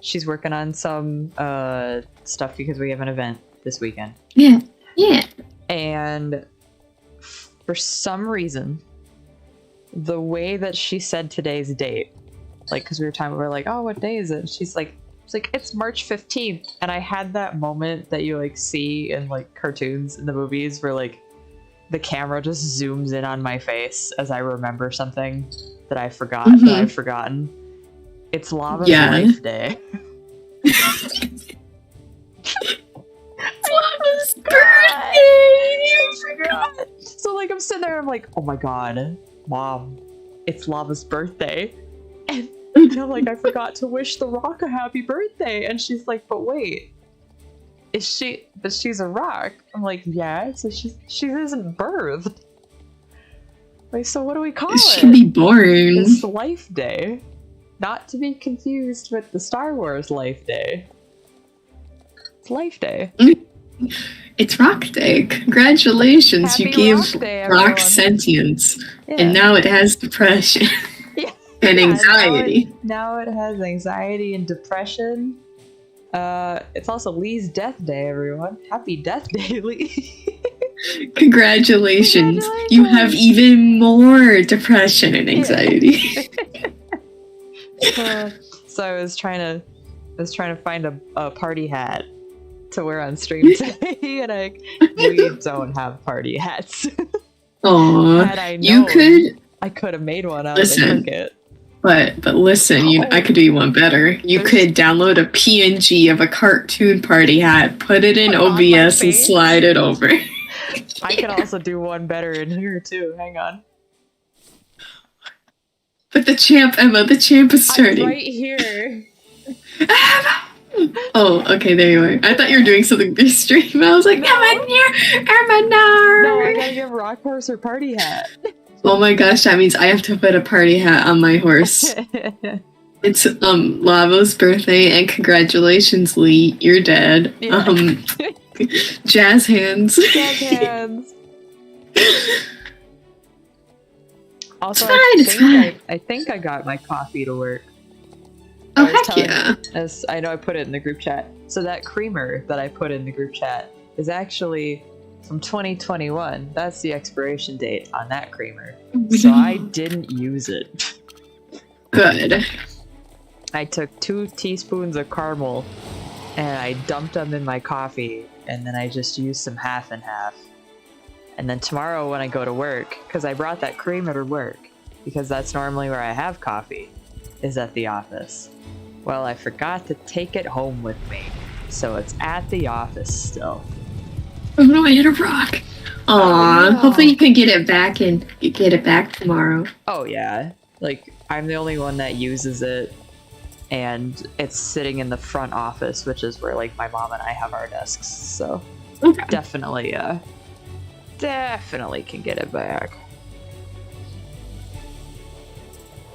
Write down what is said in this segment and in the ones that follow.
She's working on some stuff because we have an event this weekend. Yeah. Yeah. And for some reason, the way that she said today's date, like, because we were like, oh, what day is it? She's like, it's March 15th. And I had that moment that you like see in like cartoons in the movies where like the camera just zooms in on my face as I remember something that I forgot, that I've forgotten. It's Lava's Life Day. Lava's birthday! I forgot. So like I'm sitting there, I'm like, oh my god, Mom, it's Lava's birthday. And I'm like, I forgot to wish The Rock a happy birthday. And she's like, but wait, but she's a rock. I'm like, yeah, so she isn't birthed. Like, so what do we call it? She'll be born. It's Life Day. Not to be confused with the Star Wars Life Day. It's Life Day. It's Rock Day. Congratulations, Happy you gave Rock Day, Rock everyone. sentience. Yeah. And now it has depression and anxiety. Now it has anxiety and depression. It's also Lee's Death Day, everyone. Happy Death Day, Lee. Congratulations. You have even more depression and anxiety. So I was trying to find a party hat to wear on stream today, and we don't have party hats. Aw, Had I you known, I could have made one out of the Cricut. But listen, I could do you one better. You could download a PNG of a cartoon party hat, put it in OBS, and slide it over. I can also do one better in here too. Hang on. But the champ, Emma, the champ is starting. I'm right here. Oh, okay, there you are. I thought you were doing something this stream. I was like, Emma, near, Emma, no, I gotta give Rock Horse her party hat. Oh my gosh, that means I have to put a party hat on my horse. It's Lava's birthday, and congratulations, Lee, you're dead. Yeah. Jazz hands. Jazz hands. Also, I think I got my coffee to work. Oh, heck yeah. As I know I put it in the group chat. So that creamer that I put in the group chat is actually from 2021. That's the expiration date on that creamer. So I didn't use it. Good. I took 2 teaspoons of caramel and I dumped them in my coffee, and then I just used some half and half. And then tomorrow when I go to work, because I brought that creamer to work, because that's normally where I have coffee, is at the office. Well, I forgot to take it home with me, so it's at the office still. Oh no, I hit a rock. Aw, hopefully you can get it back and you get it back tomorrow. Oh yeah, like I'm the only one that uses it, and it's sitting in the front office, which is where like my mom and I have our desks. So definitely can get it back.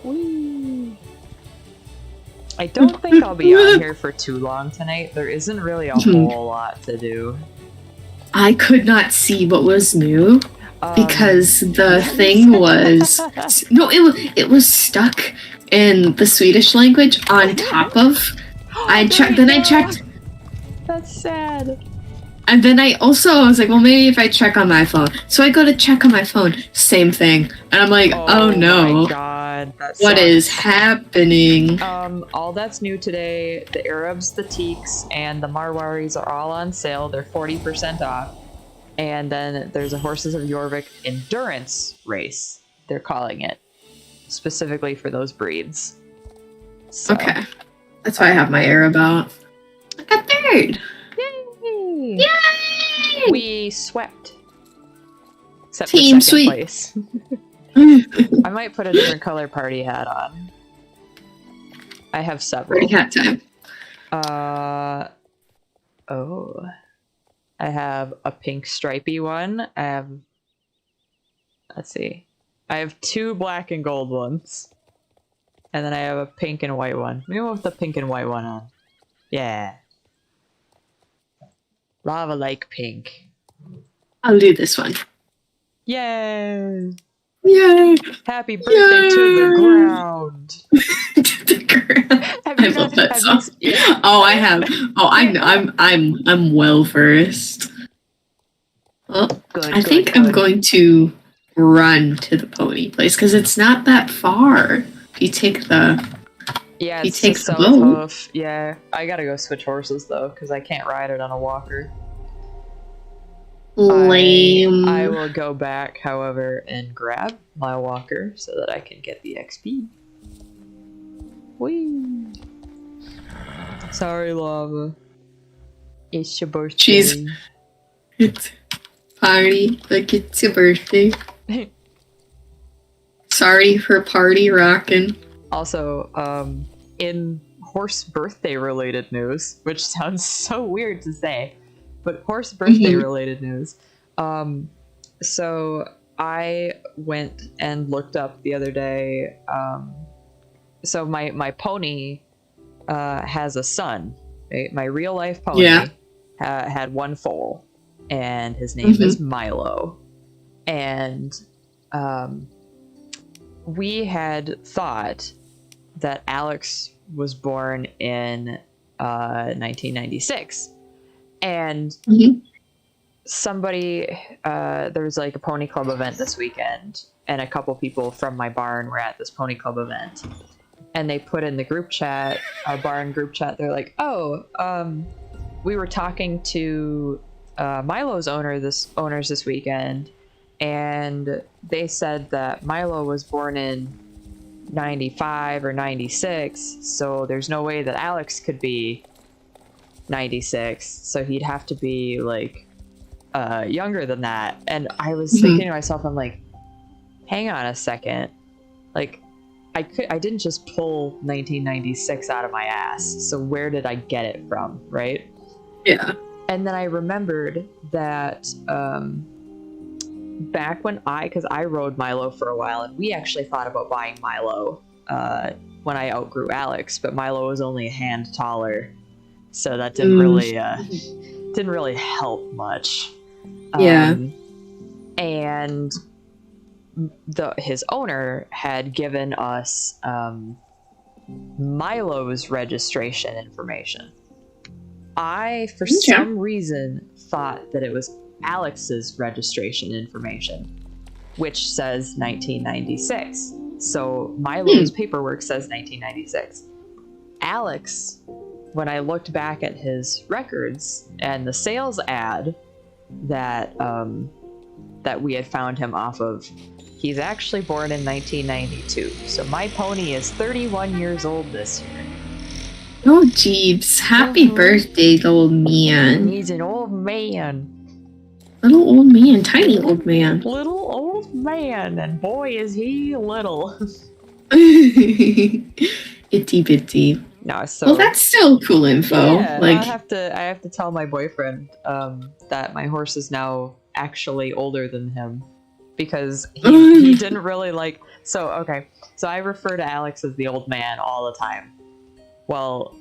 Whee! I don't think I'll be on here for too long tonight. There isn't really a whole lot to do. I could not see what was new because the thing was it was stuck in the Swedish language on top of. I checked. That's sad. And then I was like, well, maybe if I check on my phone. So I go to check on my phone, same thing. And I'm like, oh no. My God, what is happening? All that's new today, the Arabs, the Teaks, and the Marwaris are all on sale. They're 40% off. And then there's a Horses of Jorvik endurance race, they're calling it, specifically for those breeds. So, okay. That's why I have my Arab out. I got third. Yay! Yay! We swept. Except Team for second sweep. place. I might put a different color party hat on. I have several. Party hat time. Oh. I have a pink stripy one. I have, let's see. I have 2 black and gold ones. And then I have a pink and white one. Maybe we'll put the pink and white one on. Yeah. Lava like pink. I'll do this one. Yay! Yay! Happy birthday to the ground! To the Have I you love not- that have song. you- yeah. Oh, I have. Oh, I'm well versed. Well, Good, I think I'm good. going to run to the pony place because it's not that far. If you take the Yeah, you it's take just the so boat. tough. Yeah, I gotta go switch horses though, because I can't ride it on a walker. Lame. I will go back, however, and grab my walker so that I can get the XP. Whee! Sorry, Lava. It's your birthday. Jeez. It's party like it's your birthday. Sorry for party rocking. Also, in horse birthday related news, which sounds so weird to say, but horse birthday related news. So I went and looked up the other day. So my pony has a son. Right? My real life pony had one foal, and his name is Milo. And we had thought that Alex was born in 1996, and somebody there was like a pony club event this weekend, and a couple people from my barn were at this pony club event, and they put in the group chat, our barn group chat, they're like, we were talking to Milo's owners this weekend, and they said that Milo was born in 95 or 96, so there's no way that Alex could be 96, so he'd have to be like younger than that. And I was thinking to myself, I'm like, hang on a second, like I didn't just pull 1996 out of my ass, so where did I get it from, right? Yeah. And then I remembered that back when because I rode Milo for a while, and we actually thought about buying Milo when I outgrew Alex, but Milo was only a hand taller, so that didn't really help much. Yeah. And his owner had given us Milo's registration information. I, for some reason, thought that it was Alex's registration information, which says 1996. So Milo's paperwork says 1996. Alex, when I looked back at his records and the sales ad that that we had found him off of, he's actually born in 1992. So my pony is 31 years old this year. Oh, Jeeves. Happy birthday, old man. He's an old man. Little old man. Tiny old man. Little old man, and boy is he little. Itty bitty. No, so Well, that's still cool info. yeah, Like, I have to tell my boyfriend that my horse is now actually older than him, because he didn't really like. So okay, so I refer to Alex as the old man all the time. Well,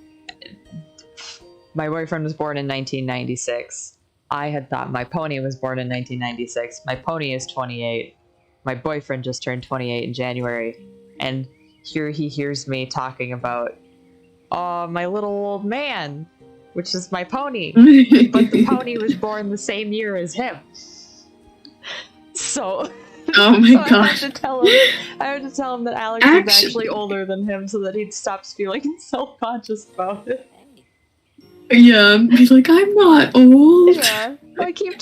my boyfriend was born in 1996. I had thought my pony was born in 1996. My pony is 28. My boyfriend just turned 28 in January. And here he hears me talking about, oh, my little old man, which is my pony. But the pony was born the same year as him. So... oh my so god. I had to tell him that Alex is actually older than him, so that he'd stop feeling self-conscious about it. Yeah, he's like, I'm not old. Yeah, I keep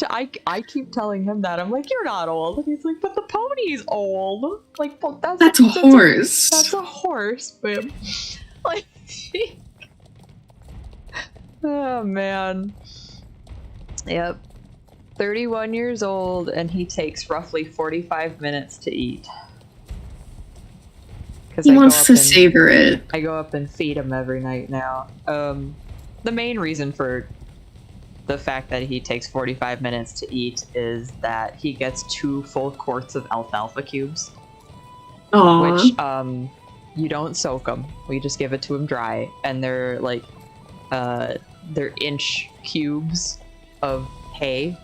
telling him that. I'm like, you're not old, and he's like, but the pony's old. Like, well, That's a horse. That's a horse, babe. Like, oh man. Yep. 31 years old, and he takes roughly 45 minutes to eat. He wants to savor it. I go up and feed him every night now. The main reason for the fact that he takes 45 minutes to eat is that he gets 2 full quarts of alfalfa cubes. Aww. Which, you don't soak them. We just give it to him dry. And they're like, they're inch cubes of hay.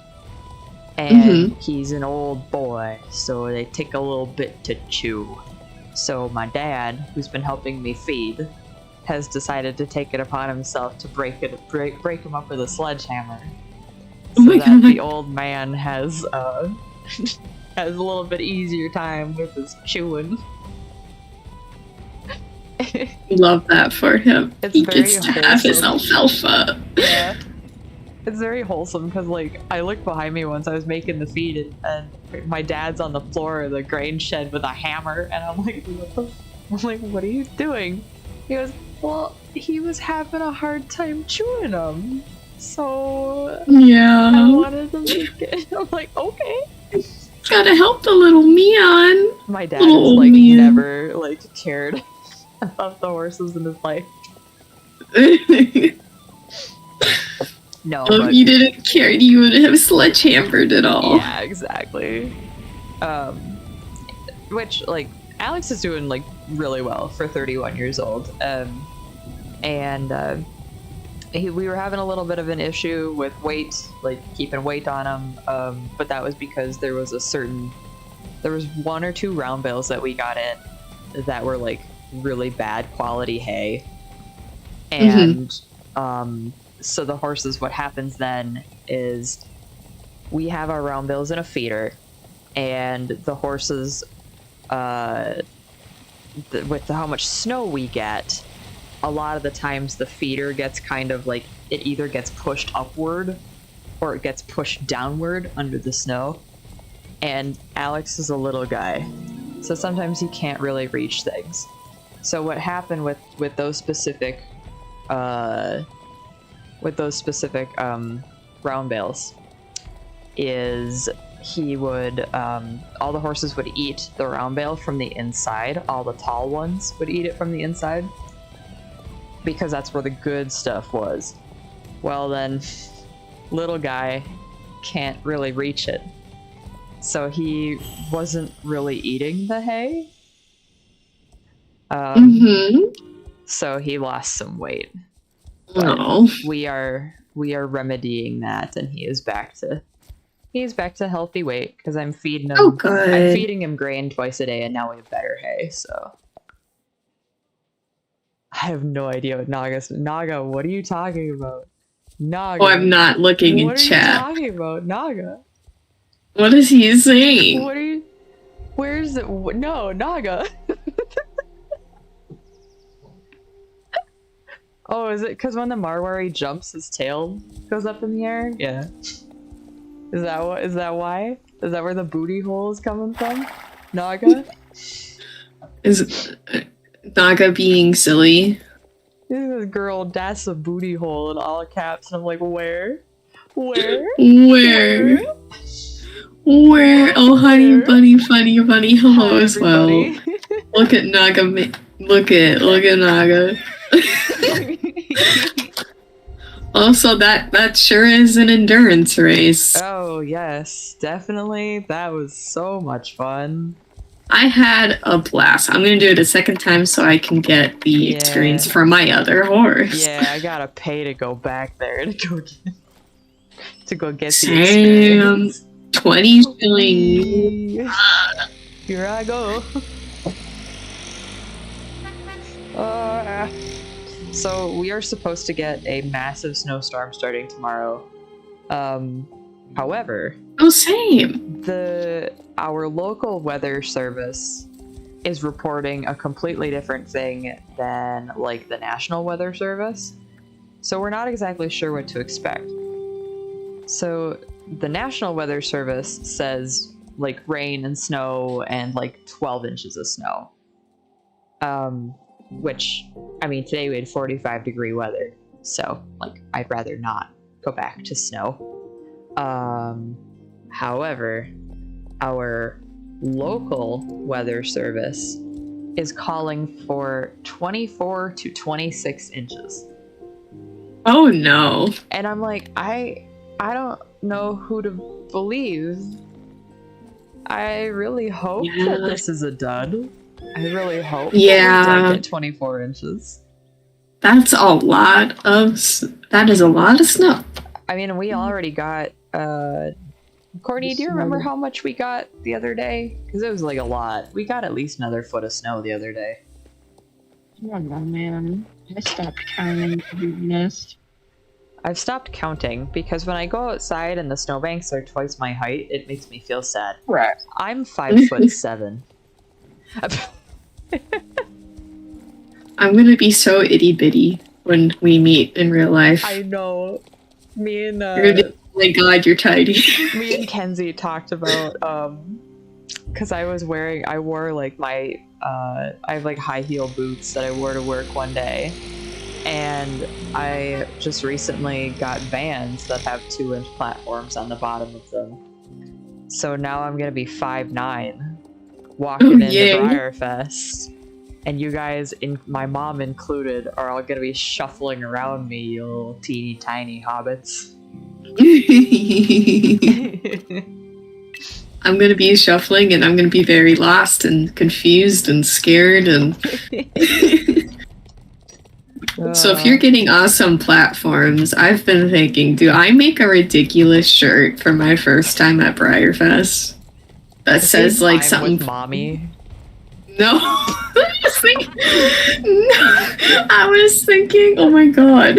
And he's an old boy, so they take a little bit to chew. So my dad, who's been helping me feed, has decided to take it upon himself to break him up with a sledgehammer. Oh my that god. the old man has has a little bit easier time with his chewing. Love that for him. It's He very gets to have his wholesome. alfalfa. Yeah. It's very wholesome because, like, I looked behind me once I was making the feed and my dad's on the floor of the grain shed with a hammer, and I'm like, what are you doing? He goes, well, he was having a hard time chewing them, so I Yeah. wanted to make it. I'm like, okay. Gotta help the little Meon. My dad Little has old like man. never like cared about the horses in his life. No, Well, but if you didn't care, you would have sledgehammered it all. yeah, exactly. Which, like, Alex is doing like really well for 31 years old. We were having a little bit of an issue with weight, like keeping weight on him. But that was because there was one or two round bales that we got in that were like really bad quality hay, and so the horses, what happens then is we have our round bales in a feeder, and the horses, with how much snow we get, a lot of the times the feeder gets kind of like, it either gets pushed upward or it gets pushed downward under the snow. And Alex is a little guy, so sometimes he can't really reach things. So what happened with those specific round bales is he would all the horses would eat the round bale from the inside. All the tall ones would eat it from the inside because that's where the good stuff was. Well, then little guy can't really reach it, so he wasn't really eating the hay. So he lost some weight. Oh. We are remedying that, and he's back to healthy weight because I'm feeding him. Oh, good. I'm feeding him grain twice a day, and now we have better hay. So I have no idea what Naga. What are you talking about, Naga? Oh, I'm not looking in chat. What are you talking about, Naga? What is he saying? What are you? Where's it? No, Naga. Oh, is it because when the Marwari jumps, his tail goes up in the air? Yeah. Is that why? Is that where the booty hole is coming from? Naga? Is Naga being silly? This girl, that's a booty hole in all caps, and I'm like, where? Where? Where? Where? Oh, honey, bunny, funny, bunny. Hello Hi, as well. everybody. Look at Naga. Look at Naga. Also, that sure is an endurance race. Oh, yes, definitely. That was so much fun. I had a blast. I'm gonna do it a second time so I can get the experience from my other horse. Yeah, I gotta pay to go back there to go get the Sam, experience. 20 shillings. Here I go. So we are supposed to get a massive snowstorm starting tomorrow. However, Oh, same. our local weather service is reporting a completely different thing than like the National Weather Service. So we're not exactly sure what to expect. So the National Weather Service says like rain and snow and like 12 inches of snow. Which, I mean, today we had 45-degree weather, so like I'd rather not go back to snow. However, our local weather service is calling for 24 to 26 inches. Oh no. And I'm like, I don't know who to believe. I really hope that this is a dud. I really hope that we don't get 24 inches. That is a lot of snow. I mean, we already got, Courtney, do you remember how much we got the other day? Because it was like a lot. We got at least another foot of snow the other day. I don't know, man. I stopped counting, to be honest. I've stopped counting because when I go outside and the snowbanks are twice my height, it makes me feel sad. Right. I'm 5'7". I'm gonna be so itty bitty when we meet in real life. I know. Me and You're gonna be, oh my god, you're tiny. me and Kenzie talked about because I wore like my I have like high heel boots that I wore to work one day, and I just recently got Vans that have 2-inch platforms on the bottom of them. So now I'm gonna be 5'9", walking into Briarfest, and you guys, my mom included, are all gonna be shuffling around me, you little teeny tiny hobbits. I'm gonna be shuffling and I'm gonna be very lost and confused and scared and So if you're getting awesome platforms, I've been thinking, do I make a ridiculous shirt for my first time at Briarfest that says like something with mommy? No. I was thinking, oh my god.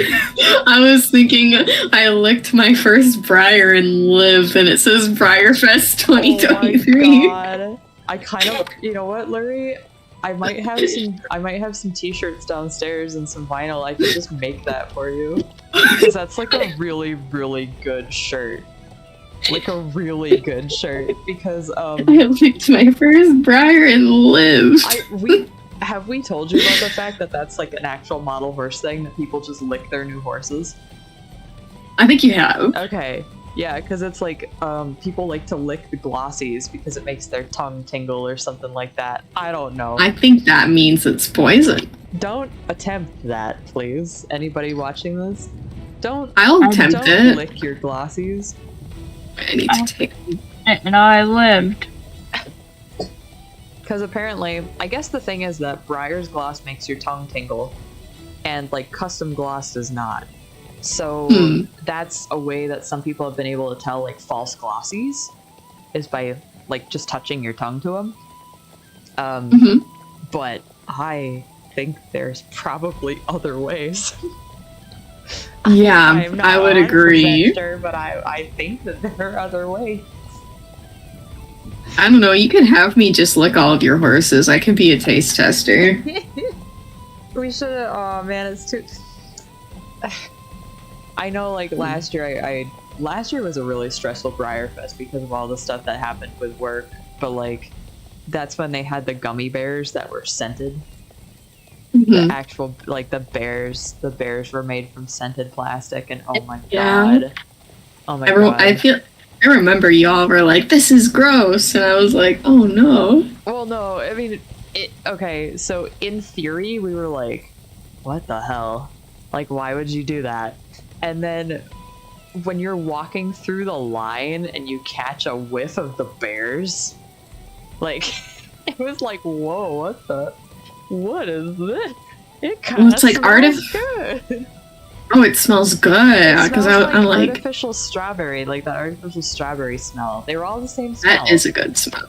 I was thinking I licked my first Briar and lived, and it says Briarfest 2023. Oh my god. I kind of, you know what, Larry? I might have some t-shirts downstairs and some vinyl. I could just make that for you. Because that's like a really, really good shirt. Like a really good shirt, because I licked my first Briar and lived. Have we told you about the fact that that's like an actual model horse thing, that people just lick their new horses? I think you have. Okay, yeah, because it's like people like to lick the glossies because it makes their tongue tingle or something like that. I don't know. I think that means it's poison. Don't attempt that, please. Anybody watching this? I'll attempt it. Lick your glossies. I need to take And I lived. Because apparently, I guess the thing is that Briar's gloss makes your tongue tingle, and like custom gloss does not. So that's a way that some people have been able to tell like false glossies, is by like just touching your tongue to them. But I think there's probably other ways. Yeah, I would agree. Sure, but I think that there are other ways. I don't know, you can have me just lick all of your horses. I can be a taste tester. We should have, oh man, it's too... I know, like, last year, last year was a really stressful Briarfest because of all the stuff that happened with work, but, like, that's when they had the gummy bears that were scented. The actual, like, the bears were made from scented plastic, and oh my god. Oh my god. I remember y'all were like, this is gross, and I was like, oh no. Well, no, I mean, okay, so in theory, we were like, what the hell? Like, why would you do that? And then when you're walking through the line and you catch a whiff of the bears, like, it was like, whoa, what is this? It kind of smells good. Oh, it smells good. Because I'm like artificial strawberry, like that artificial strawberry smell. They were all the same smell. That is a good smell.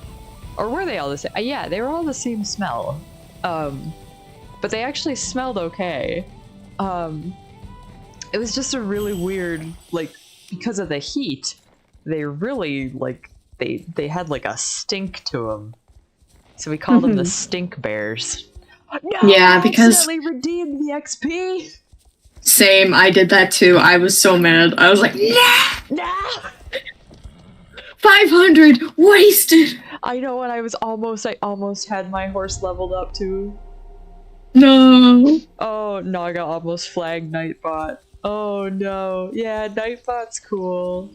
Or were they all the same? Yeah, they were all the same smell. But they actually smelled okay. It was just a really weird, like, because of the heat, they really, like, they had like a stink to them. So we called them the stink bears. No, yeah, because I accidentally redeemed the XP. Same, I did that too. I was so mad. I was like, nah! 500 wasted. I know, and I almost had my horse leveled up too. No. Oh, Naga almost flagged Nightbot. Oh no. Yeah, Nightbot's cool.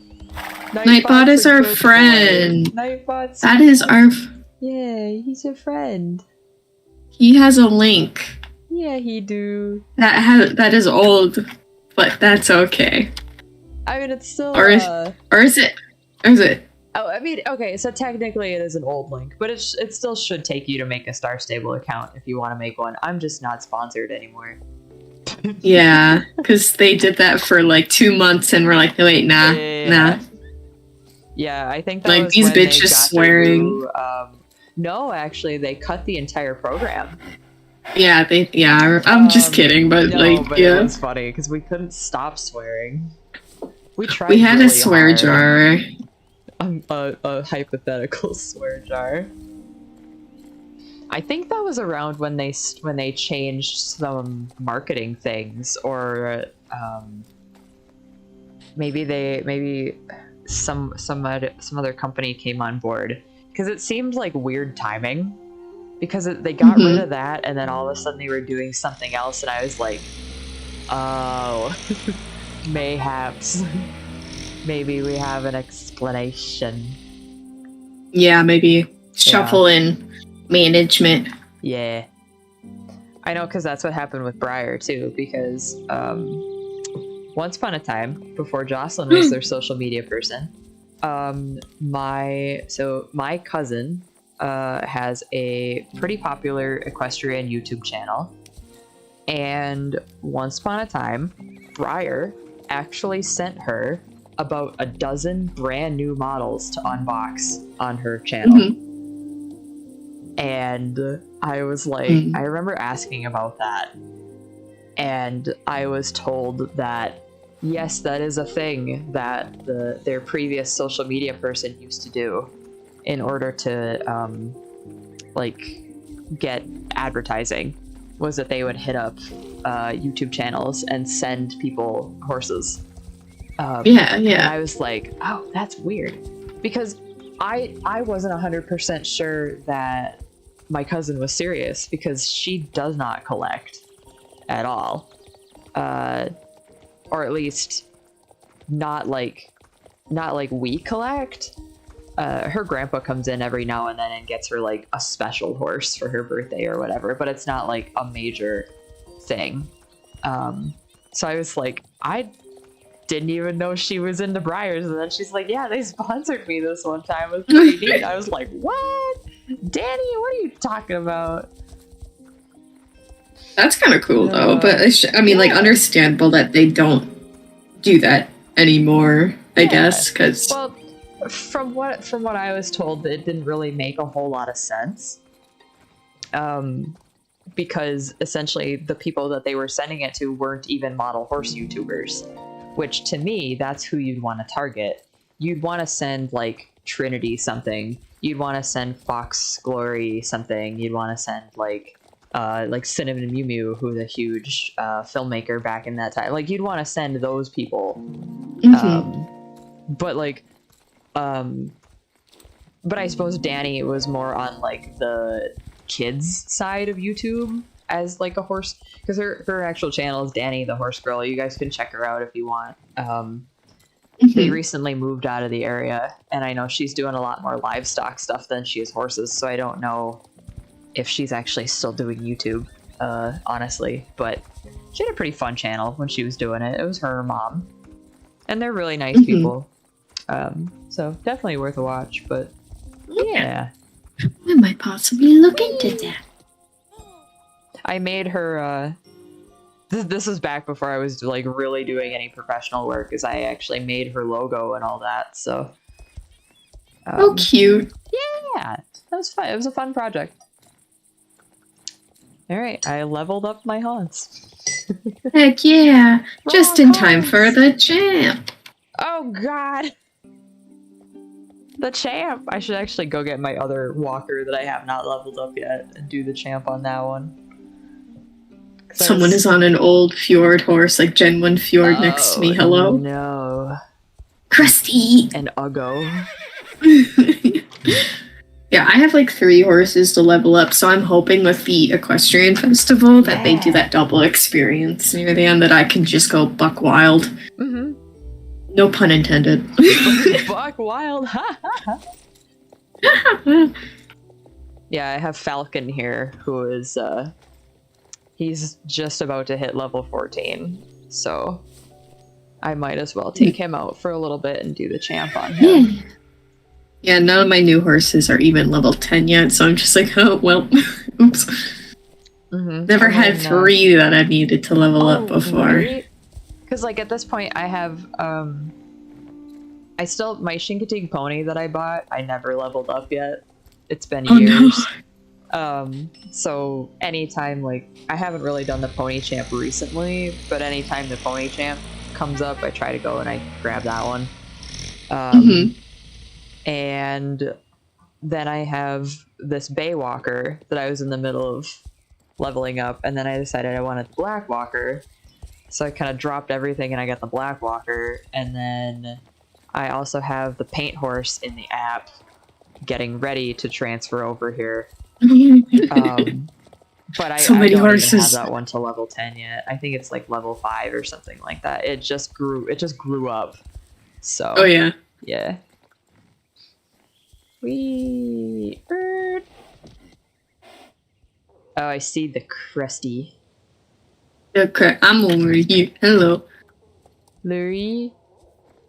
Nightbot is our friend. Nightbot's that is our. Yeah, he's a friend. He has a link. Yeah, he do. That is old, but that's okay. I mean, it's still. Or is it? Oh, I mean, okay. So technically, it is an old link, but it still should take you to make a Star Stable account if you want to make one. I'm just not sponsored anymore. Yeah, because they did that for like 2 months, and we're like, wait, nah. Yeah, I think that like was these when bitches swearing. No, actually, they cut the entire program. Yeah, I'm just kidding, but No, like, but yeah. it was funny because we couldn't stop swearing. We tried. We had really a swear hard. jar. A hypothetical swear jar. I think that was around when they changed some marketing things, or maybe some other company came on board, because it seemed like weird timing, because they got rid of that and then all of a sudden they were doing something else, and I was like, oh, mayhaps maybe we have an explanation. Yeah, maybe shuffle in management. Yeah, I know, because that's what happened with Briar too, because once upon a time, before Jocelyn was their social media person, my cousin has a pretty popular equestrian YouTube channel, and once upon a time, Briar actually sent her about a dozen brand new models to unbox on her channel. And I was like, I remember asking about that, and I was told that yes, that is a thing that their previous social media person used to do in order to like get advertising, was that they would hit up YouTube channels and send people horses. Yeah. And I was like, oh, that's weird, because I wasn't 100% sure that my cousin was serious, because she does not collect at all, or at least not like we collect. Her grandpa comes in every now and then and gets her like a special horse for her birthday or whatever, but it's not like a major thing. So I was like, I didn't even know she was into Briars, and then she's like, yeah, they sponsored me this one time. It was pretty neat. I was like, what? Danny, what are you talking about? That's kind of cool though, but I mean, like, understandable that they don't do that anymore, I guess, because well, from what I was told, it didn't really make a whole lot of sense, because essentially the people that they were sending it to weren't even model horse YouTubers, which to me, that's who you'd want to target. You'd want to send like Trinity something. You'd want to send Fox Glory something. You'd want to send like Cinnamon Mew Mew, who's a huge filmmaker back in that time. Like, you'd want to send those people. But I suppose Danny was more on like the kids side of YouTube as like a horse, because her actual channel is Danny the Horse Girl. You guys can check her out if you want. They recently moved out of the area, and I know she's doing a lot more livestock stuff than she is horses, so I don't know if she's actually still doing YouTube, honestly. But she had a pretty fun channel when she was doing it. It was her mom, and they're really nice people. So definitely worth a watch. But yeah, I might possibly look into that. I made her. This was back before I was like really doing any professional work, is I actually made her logo and all that. So. Oh, cute. Yeah, that was fun. It was a fun project. All right, I leveled up my haunts. Heck yeah! Just in time for the champ. Oh god, the champ! I should actually go get my other walker that I have not leveled up yet and do the champ on that one. Someone is on an old fjord horse, like Gen 1 fjord next to me. Hello? No. Krusty! And Uggo. Yeah, I have like 3 horses to level up, so I'm hoping with the Equestrian Festival that they do that double experience near the end, that I can just go buck wild. Mm-hmm. No pun intended. Buck wild. Yeah, I have Falcon here, who is he's just about to hit level 14, so I might as well take him out for a little bit and do the champ on him. Yeah, none of my new horses are even level 10 yet, so I'm just like, oh, well, oops. Never had 3 that I needed to level up before. Because, like, at this point, I have, my Shinkatig pony that I bought, I never leveled up yet. It's been years. So anytime, like, I haven't really done the pony champ recently, but anytime the pony champ comes up, I try to go and I grab that one. And then I have this Baywalker that I was in the middle of leveling up, and then I decided I wanted the Black Walker, so I kind of dropped everything and I got the Black Walker, and then I also have the Paint Horse in the app getting ready to transfer over here. But I don't even have that one to level 10 yet. I think it's like level 5 or something like that. It just grew up. So Oh yeah. Yeah. Wee bird. Oh, I see the Krusty. Okay, I'm over here. Hello. Lurie.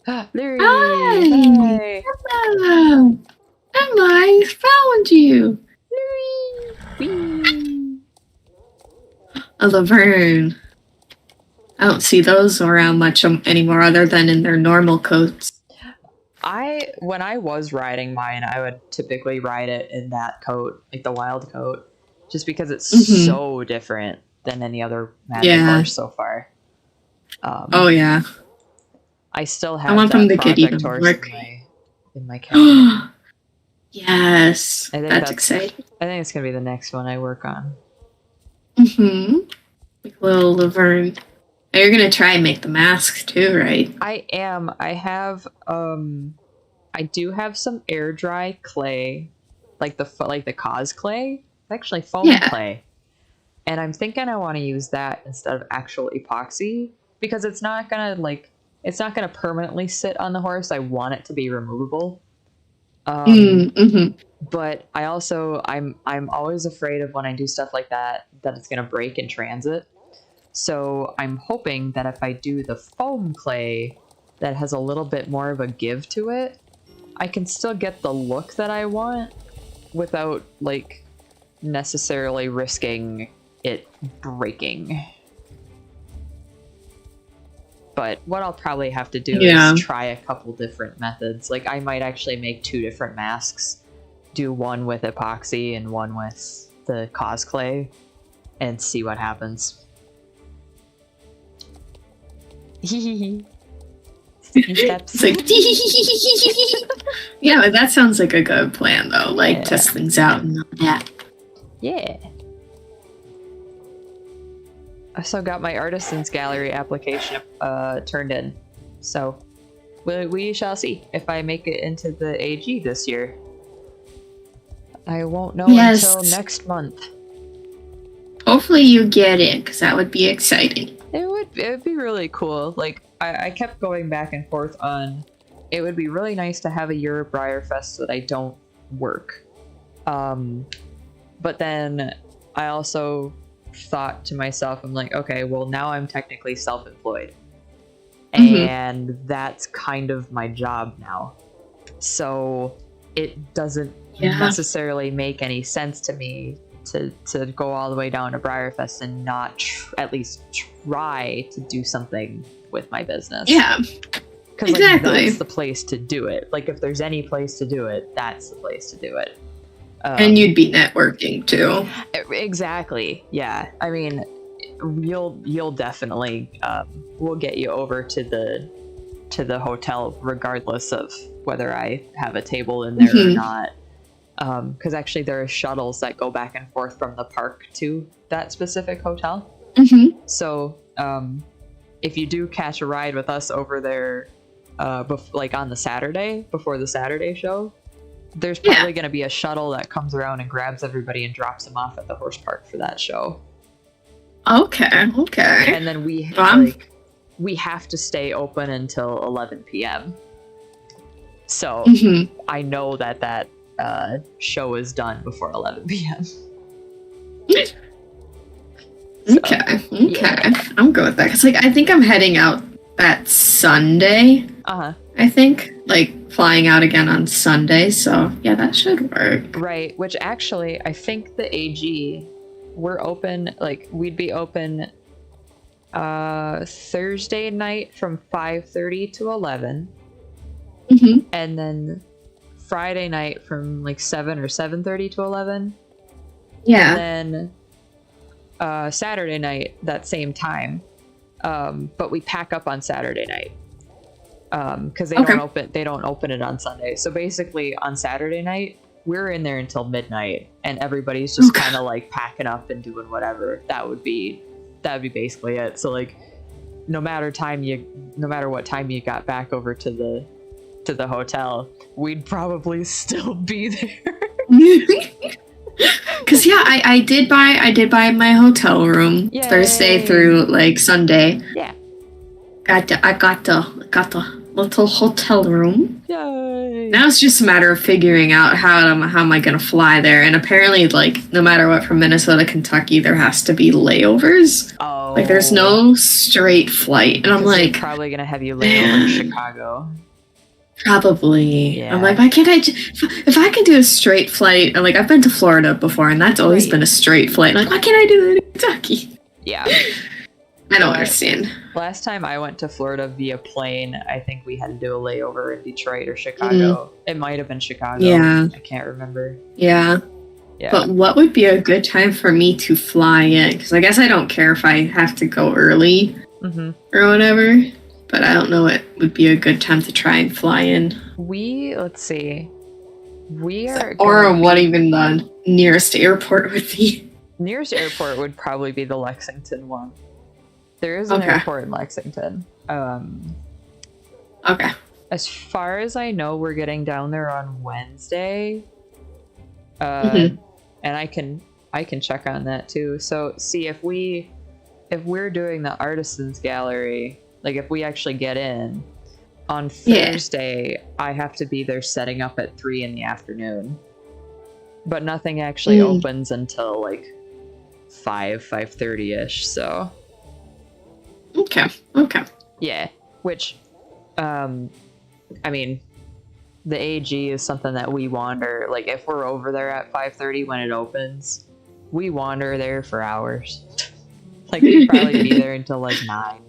Lurie. Hi. Hi. Hello. I found you. Wee. A Laverne. I don't see those around much anymore other than in their normal coats. When I was riding mine, I would typically ride it in that coat, like the wild coat, just because it's so different than any other magic horse so far. Oh yeah. I still have I want them to get project even horse more. in my cabinet. Yes, I think that's exciting. I think it's gonna be the next one I work on. Like little Laverne. Oh, you're gonna try and make the mask too, right? I am. I have. I do have some air dry clay, like the cos clay. It's actually foam clay, and I'm thinking I want to use that instead of actual epoxy because it's not gonna permanently sit on the horse. I want it to be removable. But I also I'm always afraid of when I do stuff like that it's gonna break in transit. So I'm hoping that if I do the foam clay that has a little bit more of a give to it, I can still get the look that I want without like necessarily risking it breaking. But what I'll probably have to do is try a couple different methods. Like I might actually make 2 different masks, do one with epoxy and one with the cosplay, and see what happens. It's like yeah, that sounds like a good plan though. Like test things out and all that. Yeah. I also got my Artisans Gallery application turned in, so we shall see if I make it into the AG this year. I won't know until next month. Hopefully you get in, because that would be exciting. It would be really cool. Like I kept going back and forth on. It would be really nice to have a Europe Briar Fest that I don't work. But then I also thought to myself, I'm like, okay, well now I'm technically self-employed, and that's kind of my job now. So it doesn't necessarily make any sense to me to go all the way down to Briarfest and not at least try to do something with my business. Yeah, because like, that's the place to do it. Like if there's any place to do it, that's the place to do it. And you'd be networking too. Exactly. Yeah. I mean, you'll definitely we'll get you over to the hotel regardless of whether I have a table in there or not. Because actually there are shuttles that go back and forth from the park to that specific hotel. So if you do catch a ride with us over there, like on the Saturday before the Saturday show, there's probably going to be a shuttle that comes around and grabs everybody and drops them off at the horse park for that show. Okay. And then we have to stay open until 11 p.m. So I know that show is done before 11 p.m. Okay. I'm good with that. Cause like I think I'm heading out that Sunday. I think like flying out again on Sunday. So yeah, that should work. Right. Which actually, I think the AG, we're open. Like we'd be open Thursday night from 5:30 to 11, and then Friday night from like 7 or 7:30 to 11. Yeah. And then Saturday night, that same time. But we pack up on Saturday night. Because they don't open it on Sunday. So basically on Saturday night, we're in there until midnight and everybody's just kind of like packing up and doing whatever. That would be basically it. So like no matter what time you got back over to the hotel, we'd probably still be there. Cause yeah, I did buy my hotel room. Yay. Thursday through like Sunday. Yeah. I got the little hotel room. Yay. Now it's just a matter of figuring out how am I gonna fly there. And apparently, like, no matter what, from Minnesota to Kentucky, there has to be layovers. Oh. Like, there's no straight flight. And I'm like, probably gonna have you lay over in Chicago. Probably. Yeah. I'm like, why can't I if I can do a straight flight, and like I've been to Florida before and that's always been a straight flight. Like, why can't I do that in Kentucky? Yeah. I don't understand. Last time I went to Florida via plane, I think we had to do a layover in Detroit or Chicago. It might have been Chicago. Yeah. I can't remember. Yeah. But what would be a good time for me to fly in? Because I guess I don't care if I have to go early or whatever. But I don't know what would be a good time to try and fly in. Let's see. What even the nearest airport would be. Nearest airport would probably be the Lexington one. There is an airport in Lexington. Okay. As far as I know, we're getting down there on Wednesday. And I can check on that too. So see if we're doing the Artisans Gallery, like if we actually get in on Thursday, I have to be there setting up at 3 p.m. But nothing actually opens until like 5:30ish. So. Okay. Yeah, which, I mean, the AG is something that we wander. Like, if we're over there at 5:30 when it opens, we wander there for hours. Like, we'd probably be there until like 9.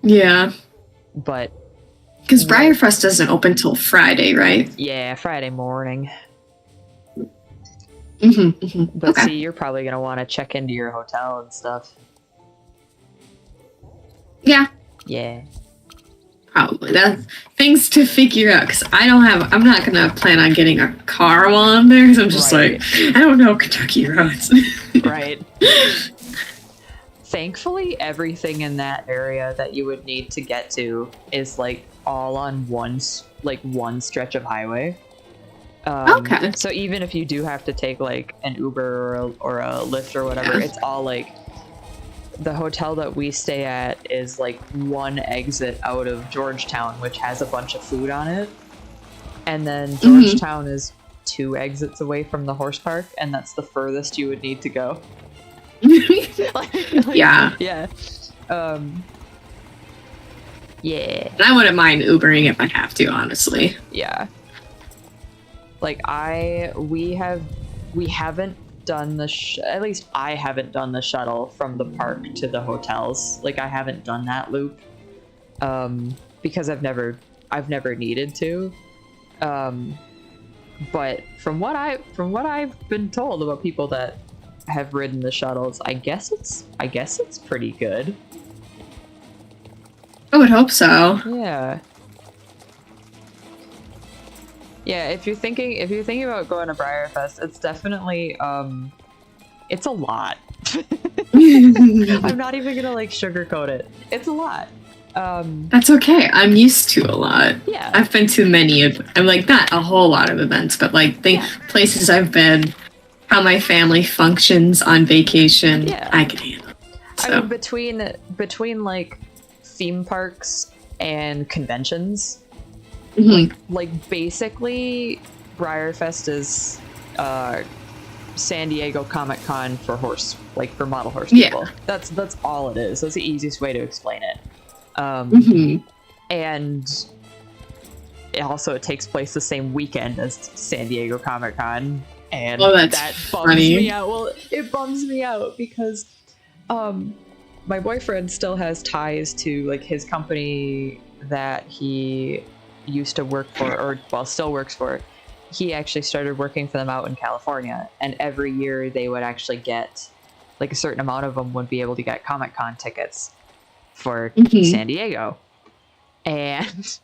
Yeah. But because Briarfest doesn't open till Friday, right? Yeah, Friday morning. But see, you're probably gonna want to check into your hotel and stuff. Yeah. Probably. That's things to figure out because I'm not gonna plan on getting a car while I'm there because I'm just like, I don't know Kentucky roads. Right. Thankfully, everything in that area that you would need to get to is like all on one stretch of highway. Okay. So even if you do have to take like an Uber or a Lyft or whatever, it's all like. The hotel that we stay at is like one exit out of Georgetown, which has a bunch of food on it. And then Georgetown is 2 exits away from the horse park, and that's the furthest you would need to go. Yeah. Yeah. Yeah. And I wouldn't mind Ubering if I have to, honestly. Yeah. Like we haven't done at least I haven't done the shuttle from the park to the hotels. Like I haven't done that loop because I've never needed to. But from what I've been told about people that have ridden the shuttles, I guess it's pretty good. I would hope so. Yeah. Yeah, if you're thinking about going to Briarfest, it's definitely it's a lot. I'm not even gonna like sugarcoat it. It's a lot. That's okay. I'm used to a lot. Yeah. I've been to many of I'm like not a whole lot of events, but like the places I've been, how my family functions on vacation, I can handle. So. I mean, between like theme parks and conventions. Like basically Briarfest is San Diego Comic-Con for model horse people. That's all it is. That's the easiest way to explain it. And it takes place the same weekend as San Diego Comic-Con, and that bums me out. Well, it bums me out because my boyfriend still has ties to like his company that he used to work for, or still works for, he actually started working for them out in California, and every year they would actually get, like, a certain amount of them would be able to get Comic-Con tickets for San Diego. And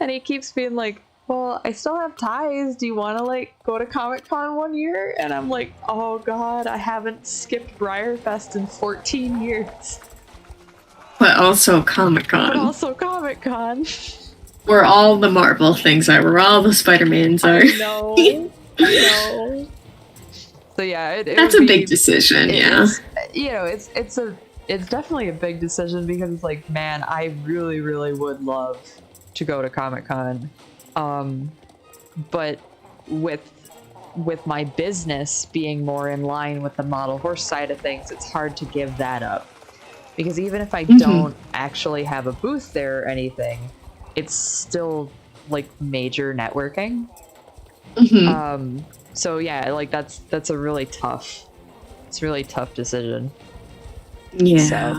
he keeps being like, well, I still have ties. Do you want to, like, go to Comic-Con one year? And I'm like, oh god, I haven't skipped Briarfest in 14 years. But also Comic-Con. Where all the Marvel things are, where all the Spider-Mans are. I know. So yeah, that's a big decision. Yeah, it's definitely a big decision, because it's like, man, I really, really would love to go to Comic-Con, but with my business being more in line with the model horse side of things, it's hard to give that up, because even if I don't actually have a booth there or anything, it's still like major networking. So yeah, like that's a really tough decision. Yeah. So,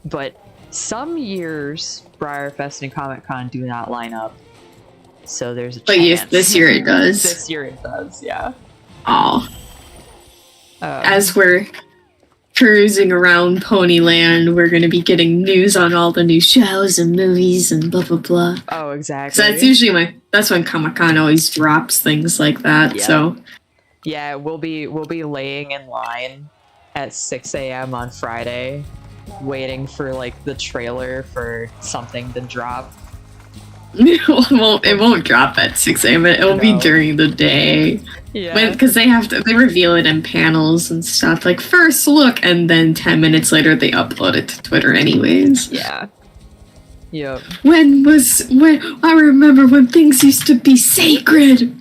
but some years Briarfest and Comic-Con do not line up, so there's a chance. But yes, this year it does. This year it does, yeah. Oh. As we're cruising around Ponyland, we're going to be getting news on all the new shows and movies and blah blah blah. Oh, exactly. So that's usually that's when Comic-Con always drops things like that. Yeah. So yeah, we'll be laying in line at 6 a.m. on Friday, waiting for like the trailer for something to drop. It won't drop at 6 a.m. It'll be during the day. Yeah. Because they reveal it in panels and stuff. Like, first look, and then 10 minutes later they upload it to Twitter anyways. Yeah. Yep. When I remember when things used to be sacred.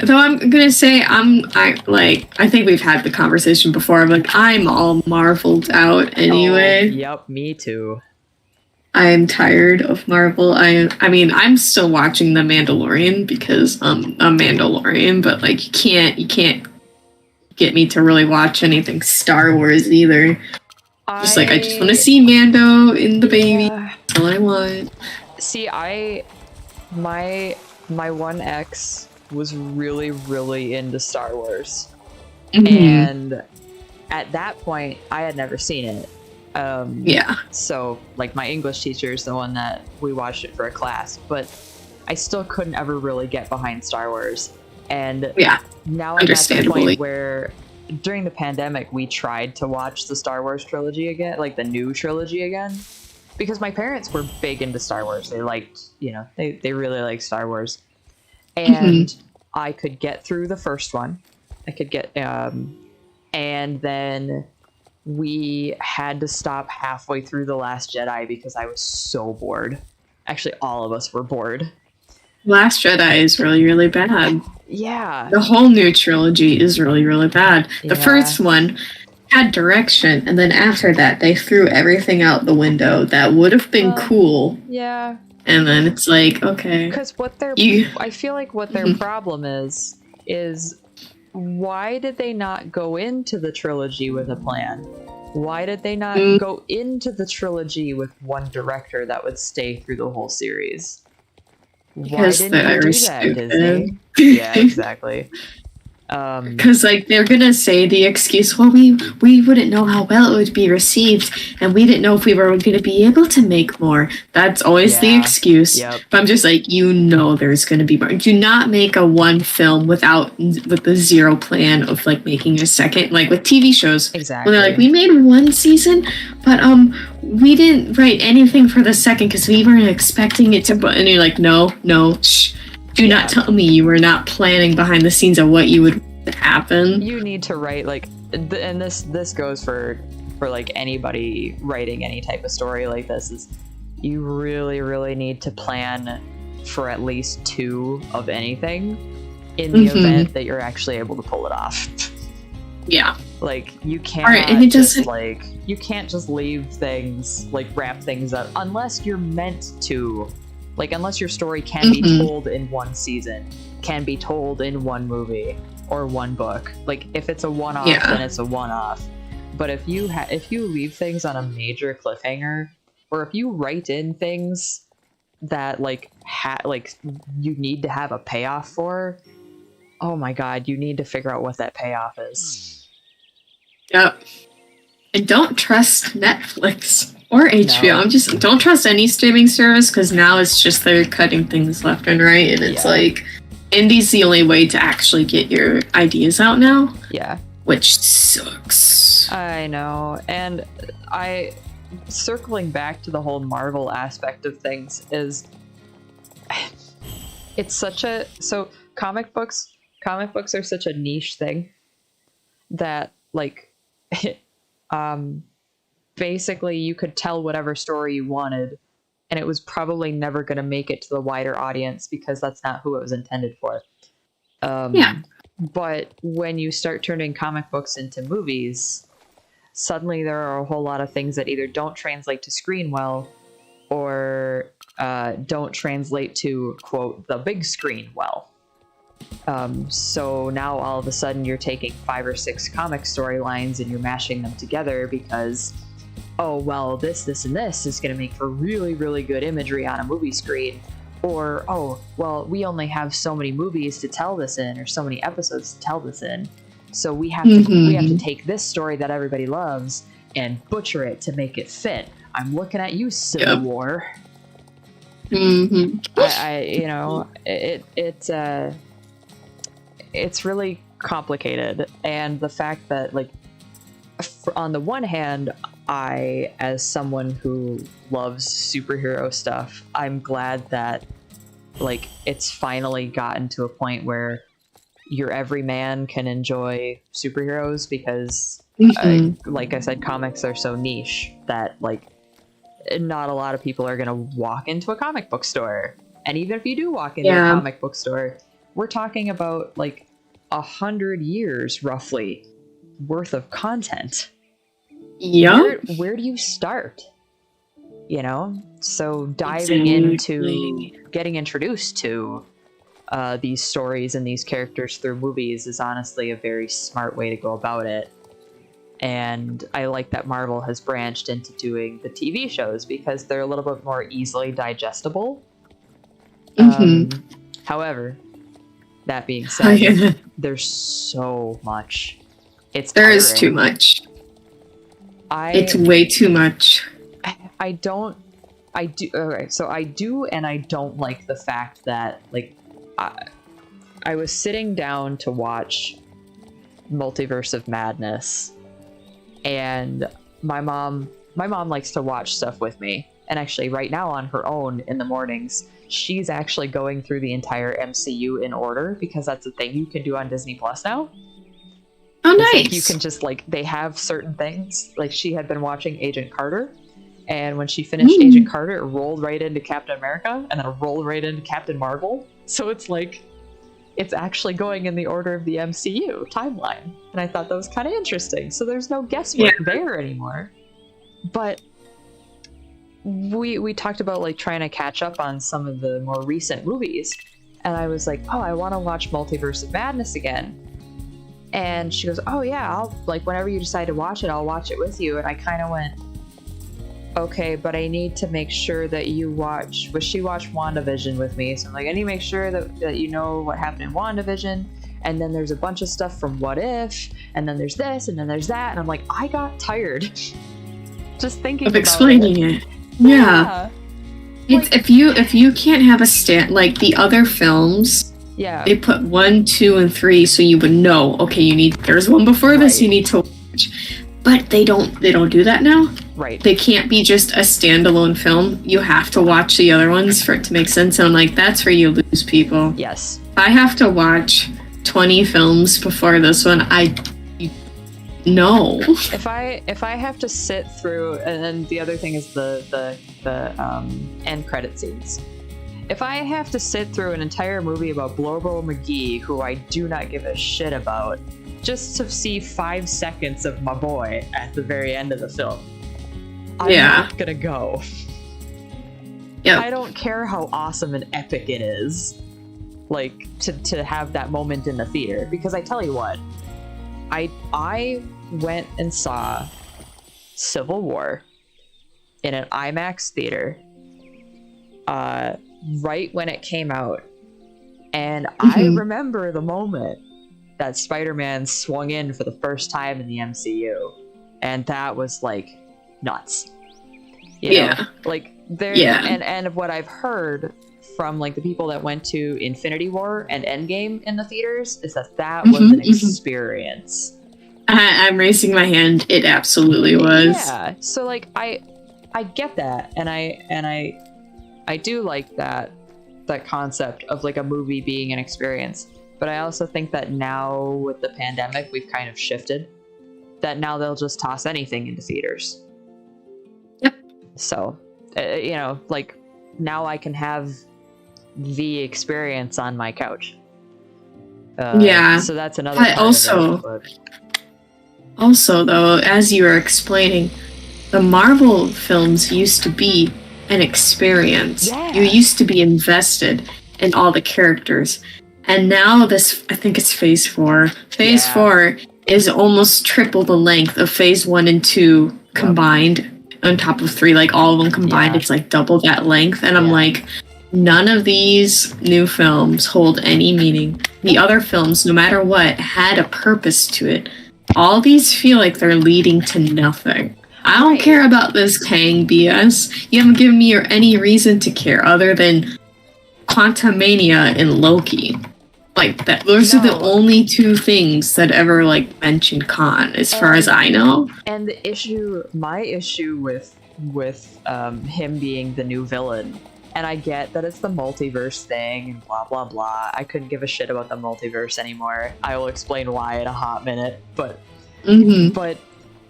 Though I'm gonna say I think we've had the conversation before. I'm like, I'm all Marveled out anyway. Oh, yep, me too. I am tired of Marvel. I mean, I'm still watching The Mandalorian because I'm a Mandalorian, but like you can't get me to really watch anything Star Wars either. I just want to see Mando in the baby. That's all I want. See, my one ex was really, really into Star Wars, and at that point, I had never seen it. So, like, my English teacher is the one that we watched it for a class, but I still couldn't ever really get behind Star Wars. And now I'm at the point where, during the pandemic, we tried to watch the Star Wars trilogy again, like the new trilogy again, because my parents were big into Star Wars. They liked, they really like Star Wars. And I could get through the first one. I could get, and then we had to stop halfway through The Last Jedi because I was so bored. Actually, all of us were bored. Last Jedi is really, really bad. Yeah. The whole new trilogy is really, really bad. The first one had direction, and then after that, they threw everything out the window that would have been cool. Yeah. And then it's like, okay. Because I feel like what their problem is why did they not go into the trilogy with a plan? Why did they not go into the trilogy with one director that would stay through the whole series? Because why didn't you do that, Disney? Yeah, exactly. Because they're gonna say the excuse, well, we wouldn't know how well it would be received, and we didn't know if we were going to be able to make more. That's always the excuse. Yep. But I'm just like, there's going to be more. Do not make a one film with the zero plan of like making a second, like with TV shows. Exactly. When they're like, we made one season, but we didn't write anything for the second because we weren't expecting it to. And you're like, no, shh. Do not tell me you were not planning behind the scenes of what you would happen. You need to write and this goes for like anybody writing any type of story like this, is you really, really need to plan for at least 2 of anything in the event that you're actually able to pull it off. Yeah. Like, you can't you can't just leave things, like wrap things up unless you're meant to. Like, unless your story can be told in one season, can be told in one movie or one book. Like, if it's a one-off, then it's a one-off. But if you leave things on a major cliffhanger, or if you write in things that like you need to have a payoff for, oh my god, you need to figure out what that payoff is. Yep. I don't trust Netflix or HBO. No. I'm just don't trust any streaming service because now it's just they're cutting things left and right, and it's like indie's the only way to actually get your ideas out now. Yeah. Which sucks. I know. And circling back to the whole Marvel aspect of things is it's such a comic books are such a niche thing that like basically you could tell whatever story you wanted and it was probably never going to make it to the wider audience because that's not who it was intended for. But when you start turning comic books into movies, suddenly there are a whole lot of things that either don't translate to screen well or don't translate to, quote, the big screen well. So now all of a sudden you're taking 5 or 6 comic storylines and you're mashing them together because, oh, well, this, and this is going to make for really, really good imagery on a movie screen. Or, oh, well, we only have so many movies to tell this in or so many episodes to tell this in. So we have to take this story that everybody loves and butcher it to make it fit. I'm looking at you, Civil War. It's really complicated, and the fact that like on the one hand, I, as someone who loves superhero stuff, I'm glad that like it's finally gotten to a point where your everyman can enjoy superheroes because like I said, comics are so niche that like not a lot of people are going to walk into a comic book store. And even if you do walk into a comic book store, we're talking about like 100 years roughly worth of content. Where do you start? You know, so diving into getting introduced to these stories and these characters through movies is honestly a very smart way to go about it. And I like that Marvel has branched into doing the TV shows because they're a little bit more easily digestible. However, that being said, there's so much. There is too much. It's way too much. I do and I don't like the fact that like I was sitting down to watch Multiverse of Madness, and my mom likes to watch stuff with me, and actually right now on her own in the mornings she's actually going through the entire MCU in order because that's a thing you can do on Disney Plus now. Oh, nice. Like, you can just like they have certain things, like she had been watching Agent Carter, and when she finished Agent Carter it rolled right into Captain America and then it rolled right into Captain Marvel, so it's like it's actually going in the order of the MCU timeline, and I thought that was kind of interesting. So there's no guesswork there anymore. But we talked about like trying to catch up on some of the more recent movies, and I was like, oh, I want to watch Multiverse of Madness again. And she goes, oh yeah, I'll like whenever you decide to watch it, I'll watch it with you. And I kind of went, okay, but I need to make sure that you watch. But she watched WandaVision with me, so I'm like, I need to make sure that you know what happened in WandaVision. And then there's a bunch of stuff from What If, and then there's this, and then there's that, and I'm like, I got tired just thinking of about explaining it. Yeah. It's like, if you can't have a stand like the other films. Yeah. They put 1, 2, and 3 so you would know, okay, there's one before this you need to watch. But they don't do that now. Right. They can't be just a standalone film. You have to watch the other ones for it to make sense. And I'm like, that's where you lose people. Yes. If I have to watch 20 films before this one, no. If I have to sit through, and then the other thing is the end credit scenes. If I have to sit through an entire movie about Blowbo McGee, who I do not give a shit about, just to see 5 seconds of my boy at the very end of the film, I'm not gonna go. Yep. I don't care how awesome and epic it is, like to have that moment in the theater. Because I tell you what, I went and saw Civil War in an IMAX theater right when it came out. And I remember the moment that Spider-Man swung in for the first time in the MCU. And that was, like, nuts. You know? Like, there, and what I've heard from, like, the people that went to Infinity War and Endgame in the theaters is that was an experience. I'm raising my hand. It absolutely was. Yeah. So, like, I get that, and I do like that concept of, like, a movie being an experience. But I also think that now with the pandemic, we've kind of shifted. That now they'll just toss anything into theaters. Yep. So, you know, like, now I can have the experience on my couch. So that's another. But also, though, as you were explaining, the Marvel films used to be an experience. Yeah. You used to be invested in all the characters. And now this, I think it's Phase 4. Phase 4 is almost triple the length of Phase 1 and 2 combined on top of 3. Like, all of them combined, it's like double that length. And I'm like, none of these new films hold any meaning. The other films, no matter what, had a purpose to it. All these feel like they're leading to nothing. I don't care about this Kang BS. You haven't given me any reason to care other than Quantumania and Loki. Like, that. Those are the only two things that ever, like, mentioned Khan, as far as I know. And my issue with him being the new villain, and I get that it's the multiverse thing and blah blah blah. I couldn't give a shit about the multiverse anymore. I will explain why in a hot minute, but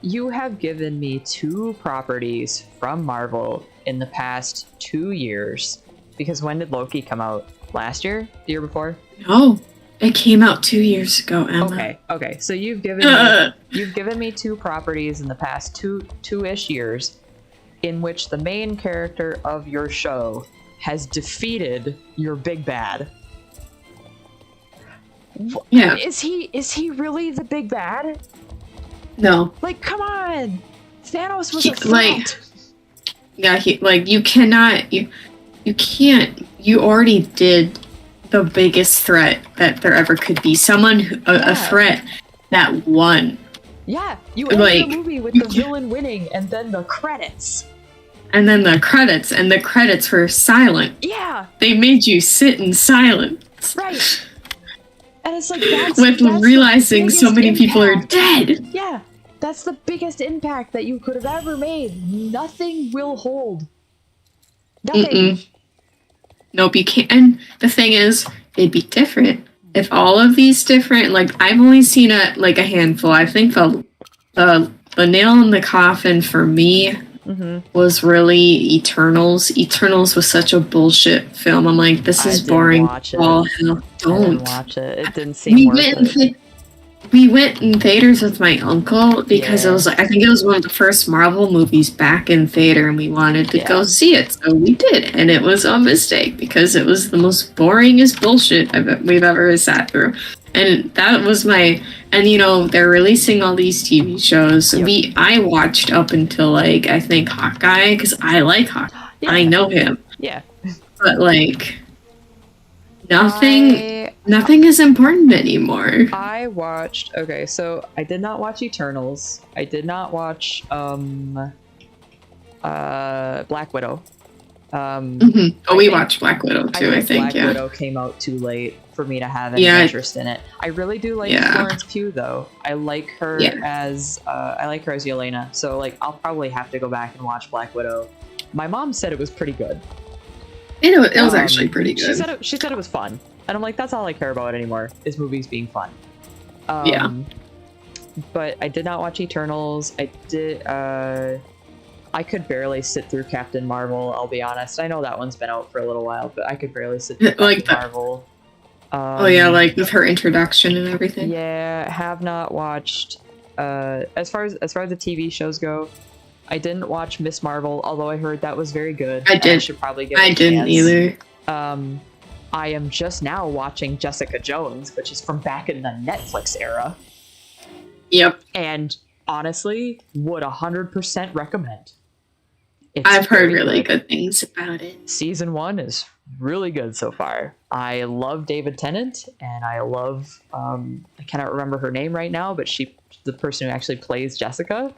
you have given me 2 properties from Marvel in the past 2 years. Because when did Loki come out? Last year? The year before? No, it came out 2 years ago, Emma. Okay. So you've given me 2 properties in the past two-ish years in which the main character of your show has defeated your big bad. Yeah. Is he really the big bad? No. Like, come on! Thanos was a threat! Like, yeah, you cannot, you can't, you already did the biggest threat that there ever could be. A threat that won. Yeah, you ended the movie with the villain winning and then the credits. And then the credits were silent. Yeah! They made you sit in silence. Right. And it's like, that's realizing so many people are dead. Yeah, that's the biggest impact that you could have ever made. Nothing will hold. Nothing. Nope, you can't. And the thing is, it'd be different if all of these different. Like, I've only seen a handful. I think the nail in the coffin for me was really Eternals. Eternals was such a bullshit film. I'm like, this is boring. Oh hell, don't. I didn't watch it. It didn't seem worth it. We went in theaters with my uncle because it was like, I think it was one of the first Marvel movies back in theater, and we wanted to go see it, so we did, and it was a mistake because it was the most boringest bullshit we've ever sat through. And that was and they're releasing all these TV shows. I watched up until, like, I think Hawkeye, because I like Hawkeye. Yeah. I know him. Yeah. But, like, nothing is important anymore. I watched, so I did not watch Eternals. I did not watch Black Widow. We watched Black Widow too, I think. Black Widow came out too late for me to have any interest in it. I really do like Florence Pugh, though. I like her as Yelena. So, like, I'll probably have to go back and watch Black Widow. My mom said it was pretty good. It was actually pretty good. She said it was fun, and I'm like, that's all I care about anymore is movies being fun. But I did not watch Eternals. I could barely sit through Captain Marvel, I'll be honest. I know that one's been out for a little while, but I could barely sit through Captain Marvel. Like with her introduction and everything. Yeah, have not watched. As far as the TV shows go, I didn't watch Miss Marvel, although I heard that was very good. I should probably give it a chance. Didn't either. I am just now watching Jessica Jones, which is from back in the Netflix era. Yep. And honestly, would 100% recommend. I've heard very really good things about it. Season 1 is really good so far. I love David Tennant, and I love I cannot remember her name right now, but the person who actually plays Jessica.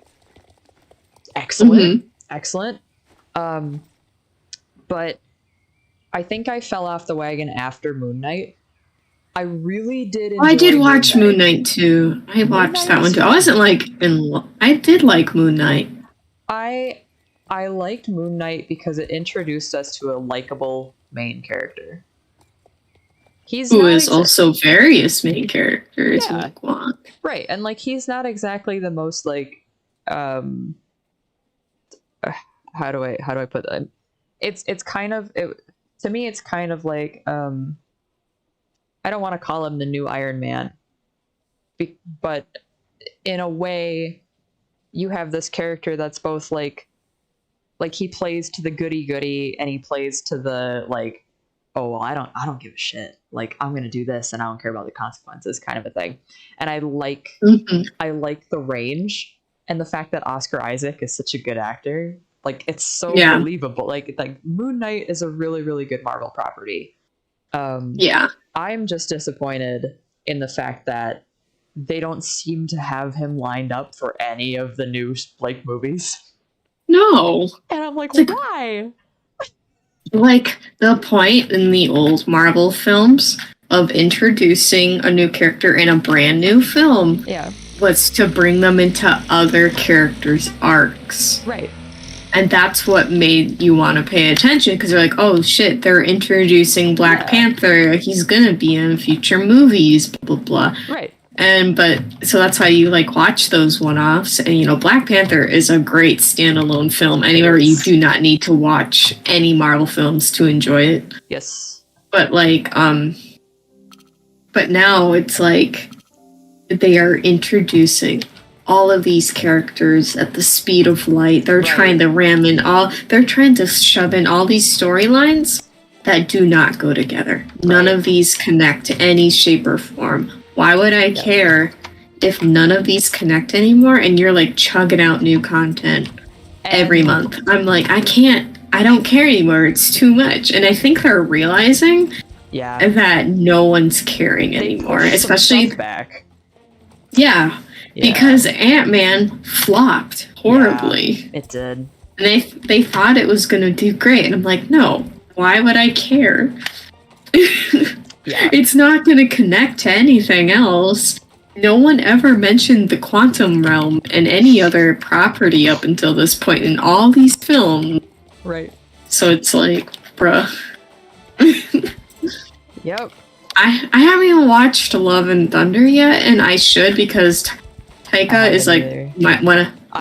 Excellent. Excellent. But I think I fell off the wagon after Moon Knight. I really did enjoy I did watch Moon Knight too. I watched that one too. I wasn't like I did like Moon Knight. I liked Moon Knight because it introduced us to a likable main character. Who is also various main characters. Yeah. Like right, and like he's not exactly the most like how do I put that? It's kind of to me it's kind of like I don't want to call him the new Iron Man, but in a way you have this character that's both like he plays to the goody and he plays to the like, oh well, I don't give a shit, like I'm gonna do this and I don't care about the consequences kind of a thing. And I like the range and the fact that Oscar Isaac is such a good actor. Like it's so believable. Like Moon Knight is a really, really good Marvel property. I'm just disappointed in the fact that they don't seem to have him lined up for any of the new like movies. No. And I'm like, why? Like the point in the old Marvel films of introducing a new character in a brand new film was to bring them into other characters' arcs. Right. And that's what made you want to pay attention, because they're like, oh shit, they're introducing Black Panther. He's gonna be in future movies, blah, blah, blah. Right. So that's why you like watch those one-offs. And, you know, Black Panther is a great standalone film. Anywhere you do not need to watch any Marvel films to enjoy it. Yes. But like, but now it's like they are introducing all of these characters at the speed of light. They're trying to they're trying to shove in all these storylines that do not go together. None of these connect to any shape or form. Why would I care if none of these connect anymore and you're like chugging out new content every month? I'm like, I don't care anymore. It's too much. And I think they're realizing that no one's caring anymore. Especially back. Yeah. Because Ant-Man flopped horribly. Yeah, it did. And they thought it was going to do great. And I'm like, no, why would I care? It's not going to connect to anything else. No one ever mentioned the quantum realm and any other property up until this point in all these films. Right. So it's like, bruh. Yep. I haven't even watched Love and Thunder yet, and I should, because Taika is like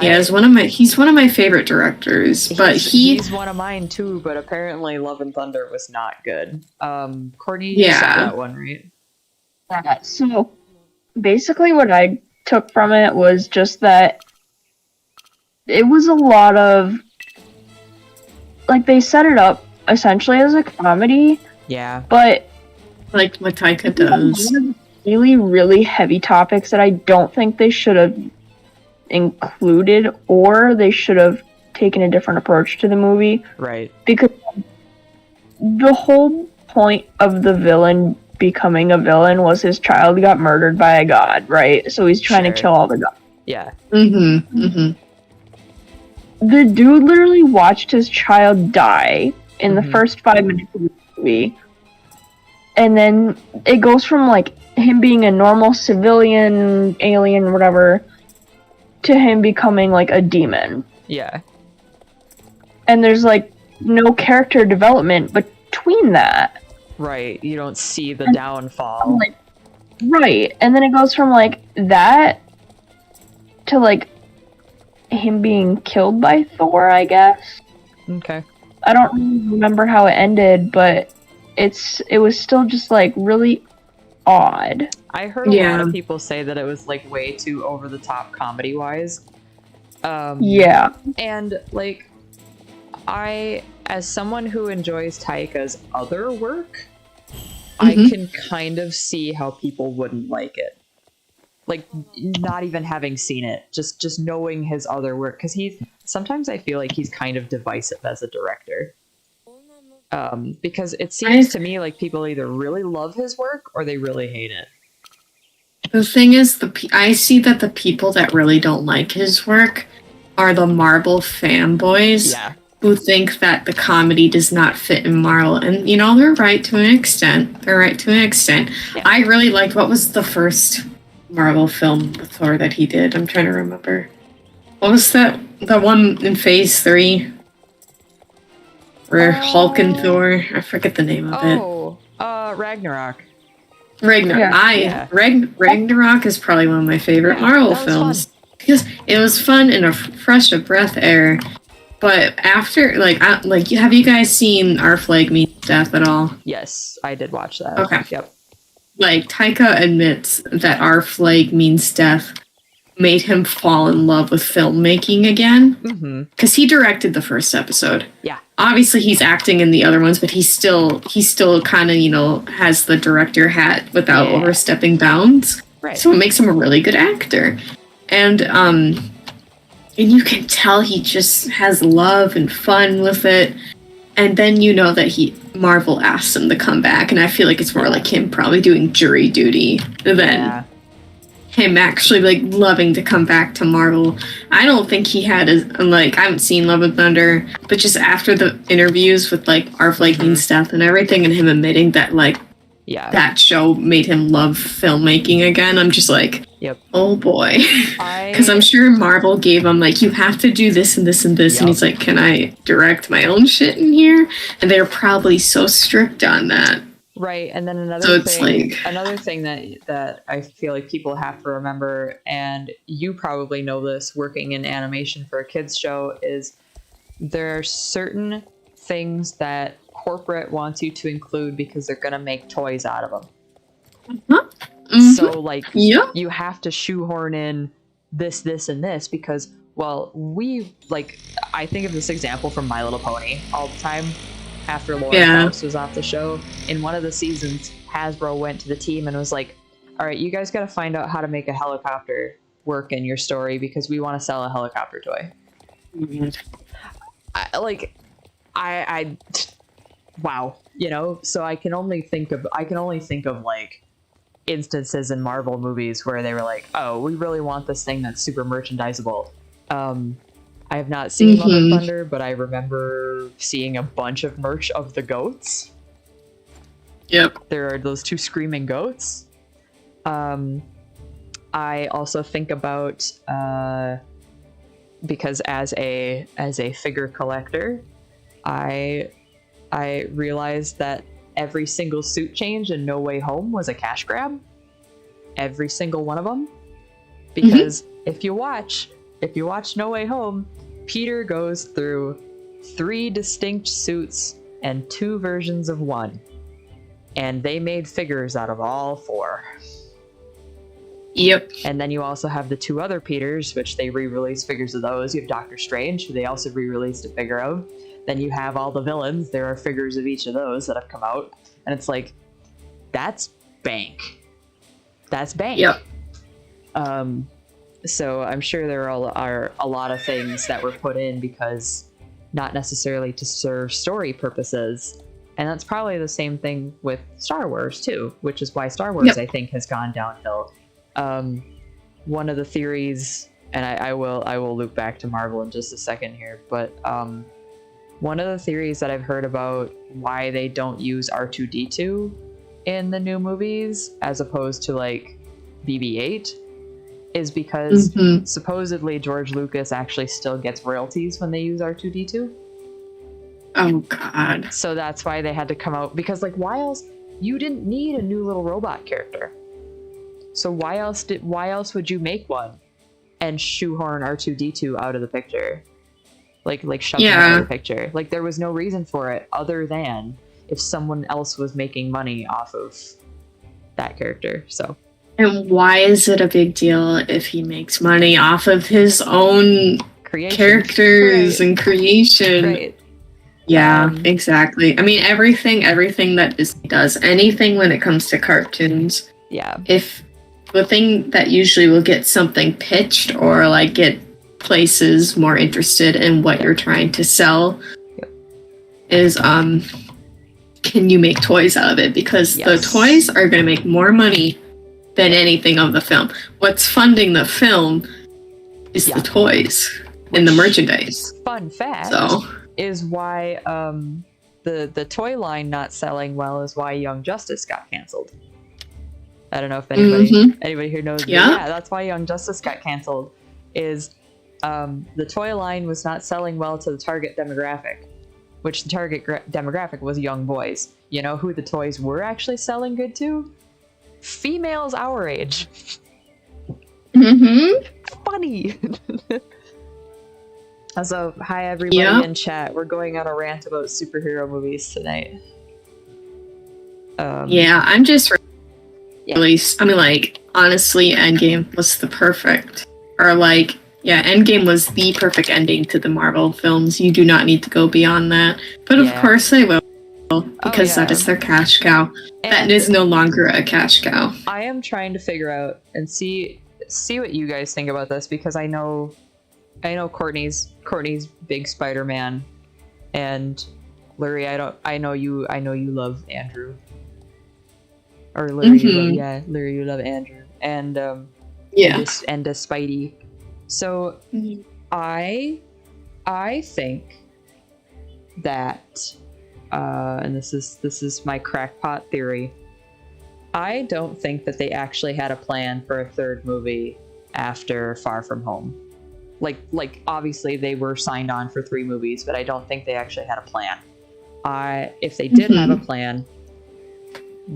he's one of my favorite directors. He's one of mine too, but apparently Love and Thunder was not good. Courtney, you saw that one, right? Yeah, so basically what I took from it was just that it was a lot of like they set it up essentially as a comedy. Yeah. But like what Taika does. Really, really heavy topics that I don't think they should have included, or they should have taken a different approach to the movie. Right. Because the whole point of the villain becoming a villain was his child got murdered by a god, right? So he's trying to kill all the gods. Yeah. The dude literally watched his child die in the first 5 minutes of the movie. And then it goes from like him being a normal civilian, alien, whatever, to him becoming like a demon. Yeah. And there's like no character development between that. Right. You don't see the downfall. Like, right. And then it goes from like that to like him being killed by Thor, I guess. Okay. I don't remember how it ended, but it was still just like really odd. I heard a lot of people say that it was like way too over the top comedy wise. And like I, as someone who enjoys Taika's other work, I can kind of see how people wouldn't like it. like not even having seen it, just knowing his other work, because sometimes I feel like he's kind of divisive as a director. Because it seems to me like people either really love his work or they really hate it. The thing is, I see that the people that really don't like his work are the Marvel fanboys who think that the comedy does not fit in Marvel. And, you know, they're right to an extent. Yeah. I really liked, what was the first Marvel film with Thor that he did? I'm trying to remember. What was that? The one in Phase 3? Where Hulk and Thor, I forget the name of it. Ragnarok. Ragnarok is probably one of my favorite Marvel films. Fun. Because it was fun and a fresh of breath air. But after, have you guys seen Our Flag Means Death at all? Yes, I did watch that. Okay. Yep. Like, Taika admits that Our Flag Means Death made him fall in love with filmmaking again. Because he directed the first episode. Yeah. Obviously, he's acting in the other ones, but he still kind of, you know, has the director hat without overstepping bounds. Right. So it makes him a really good actor. And you can tell he just has love and fun with it. And then you know that Marvel asked him to come back, and I feel like it's more like him probably doing jury duty than him actually like loving to come back to Marvel. I don't think he had I haven't seen Love and Thunder, but just after the interviews with like Our Flag Means Death and everything, and him admitting that that show made him love filmmaking again, I'm just like, oh boy. Because I'm sure Marvel gave him like, you have to do this and this and this, and he's like, can I direct my own shit in here? And they're probably so strict on that. Right, and then another thing that I feel like people have to remember, and you probably know this working in animation for a kids show, is there are certain things that corporate wants you to include because they're going to make toys out of them. So like you have to shoehorn in this, and this because, well, I think of this example from My Little Pony all the time. After Laura Faust was off the show, in one of the seasons, Hasbro went to the team and was like, all right, you guys got to find out how to make a helicopter work in your story because we want to sell a helicopter toy. Wow, you know, so I can only think of like instances in Marvel movies where they were like, oh, we really want this thing that's super merchandisable. I have not seen Love and Thunder, but I remember seeing a bunch of merch of the goats. Yep. There are those 2 screaming goats. I also think about because as a figure collector, I realized that every single suit change in No Way Home was a cash grab. Every single one of them. Because if you watch No Way Home, Peter goes through 3 distinct suits and 2 versions of one. And they made figures out of all 4. Yep. And then you also have the 2 other Peters, which they re-released figures of those. You have Doctor Strange, who they also re-released a figure of. Then you have all the villains. There are figures of each of those that have come out. And it's like, that's bank. That's bank. Yep. So I'm sure there are a lot of things that were put in because not necessarily to serve story purposes. And that's probably the same thing with Star Wars too, which is why Star Wars, I think, has gone downhill. One of the theories, and I will loop back to Marvel in just a second here, but one of the theories that I've heard about why they don't use R2-D2 in the new movies as opposed to like BB-8 is because supposedly George Lucas actually still gets royalties when they use R2-D2. Oh god. So that's why they had to come out, because like why else? You didn't need a new little robot character. So why else would you make one and shoehorn R2-D2 out of the picture? Like shove him out of the picture. Like there was no reason for it other than if someone else was making money off of that character. So and why is it a big deal if he makes money off of his own characters and creation? Right. Yeah, exactly. I mean, everything that Disney does, anything when it comes to cartoons. Yeah. If the thing that usually will get something pitched or like get places more interested in what you're trying to sell is can you make toys out of it? Because the toys are going to make more money than anything of the film. What's funding the film is the toys and the merchandise. Fun fact is why the toy line not selling well is why Young Justice got canceled. I don't know if anybody here knows. Yeah, that's why Young Justice got canceled. Is the toy line was not selling well to the target demographic, which the target demographic was young boys. You know who the toys were actually selling good to? Females our age. Funny. So, hi everybody in chat. We're going on a rant about superhero movies tonight. I'm just really. I mean, like, honestly, Endgame was the perfect, or like, Endgame was the perfect ending to the Marvel films. You do not need to go beyond that. But of course they will, because that is their cash cow. And that is no longer a cash cow. I am trying to figure out and see what you guys think about this, because I know Courtney's big Spider-Man, and Lurie, I know you love Andrew. Or Lurie, Lurie, you love Andrew. And and Spidey. So I think that and this is my crackpot theory. I don't think that they actually had a plan for a third movie after Far From Home. Like obviously they were signed on for 3 movies, but I don't think they actually had a plan. If they did have a plan,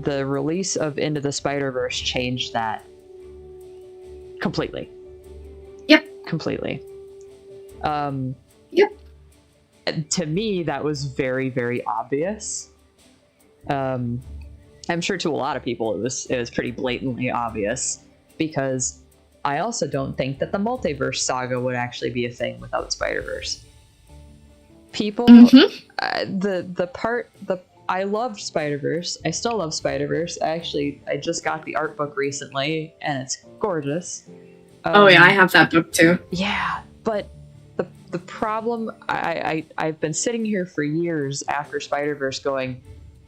the release of Into the Spider-Verse changed that completely. Completely. To me, that was very, very obvious. I'm sure to a lot of people it was pretty blatantly obvious, because I also don't think that the multiverse saga would actually be a thing without Spider-Verse. People, I loved Spider-Verse. I still love Spider-Verse. I just got the art book recently, and it's gorgeous. I have that book too. Yeah, but the problem, I've been sitting here for years after Spider-Verse going,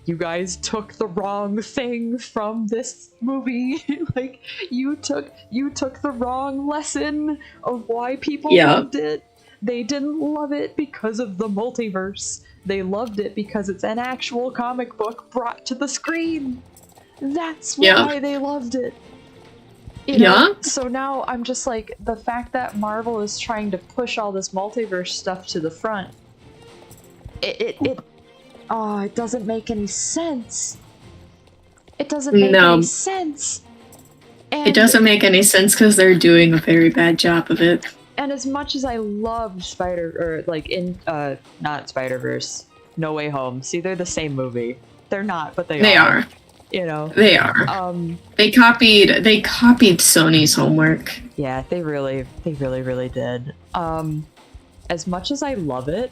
you guys took the wrong thing from this movie. Like, you took the wrong lesson of why people loved it. They didn't love it because of the multiverse. They loved it because it's an actual comic book brought to the screen. That's why they loved it. You know? So now I'm just like, the fact that Marvel is trying to push all this multiverse stuff to the front, it doesn't make any sense. It doesn't make any sense. And it doesn't make any sense because they're doing a very bad job of it. And as much as I loved not Spider-Verse, No Way Home. See, they're the same movie. They're not, but they are. You know, they are. They copied Sony's homework. Yeah, they really did. As much as I love it,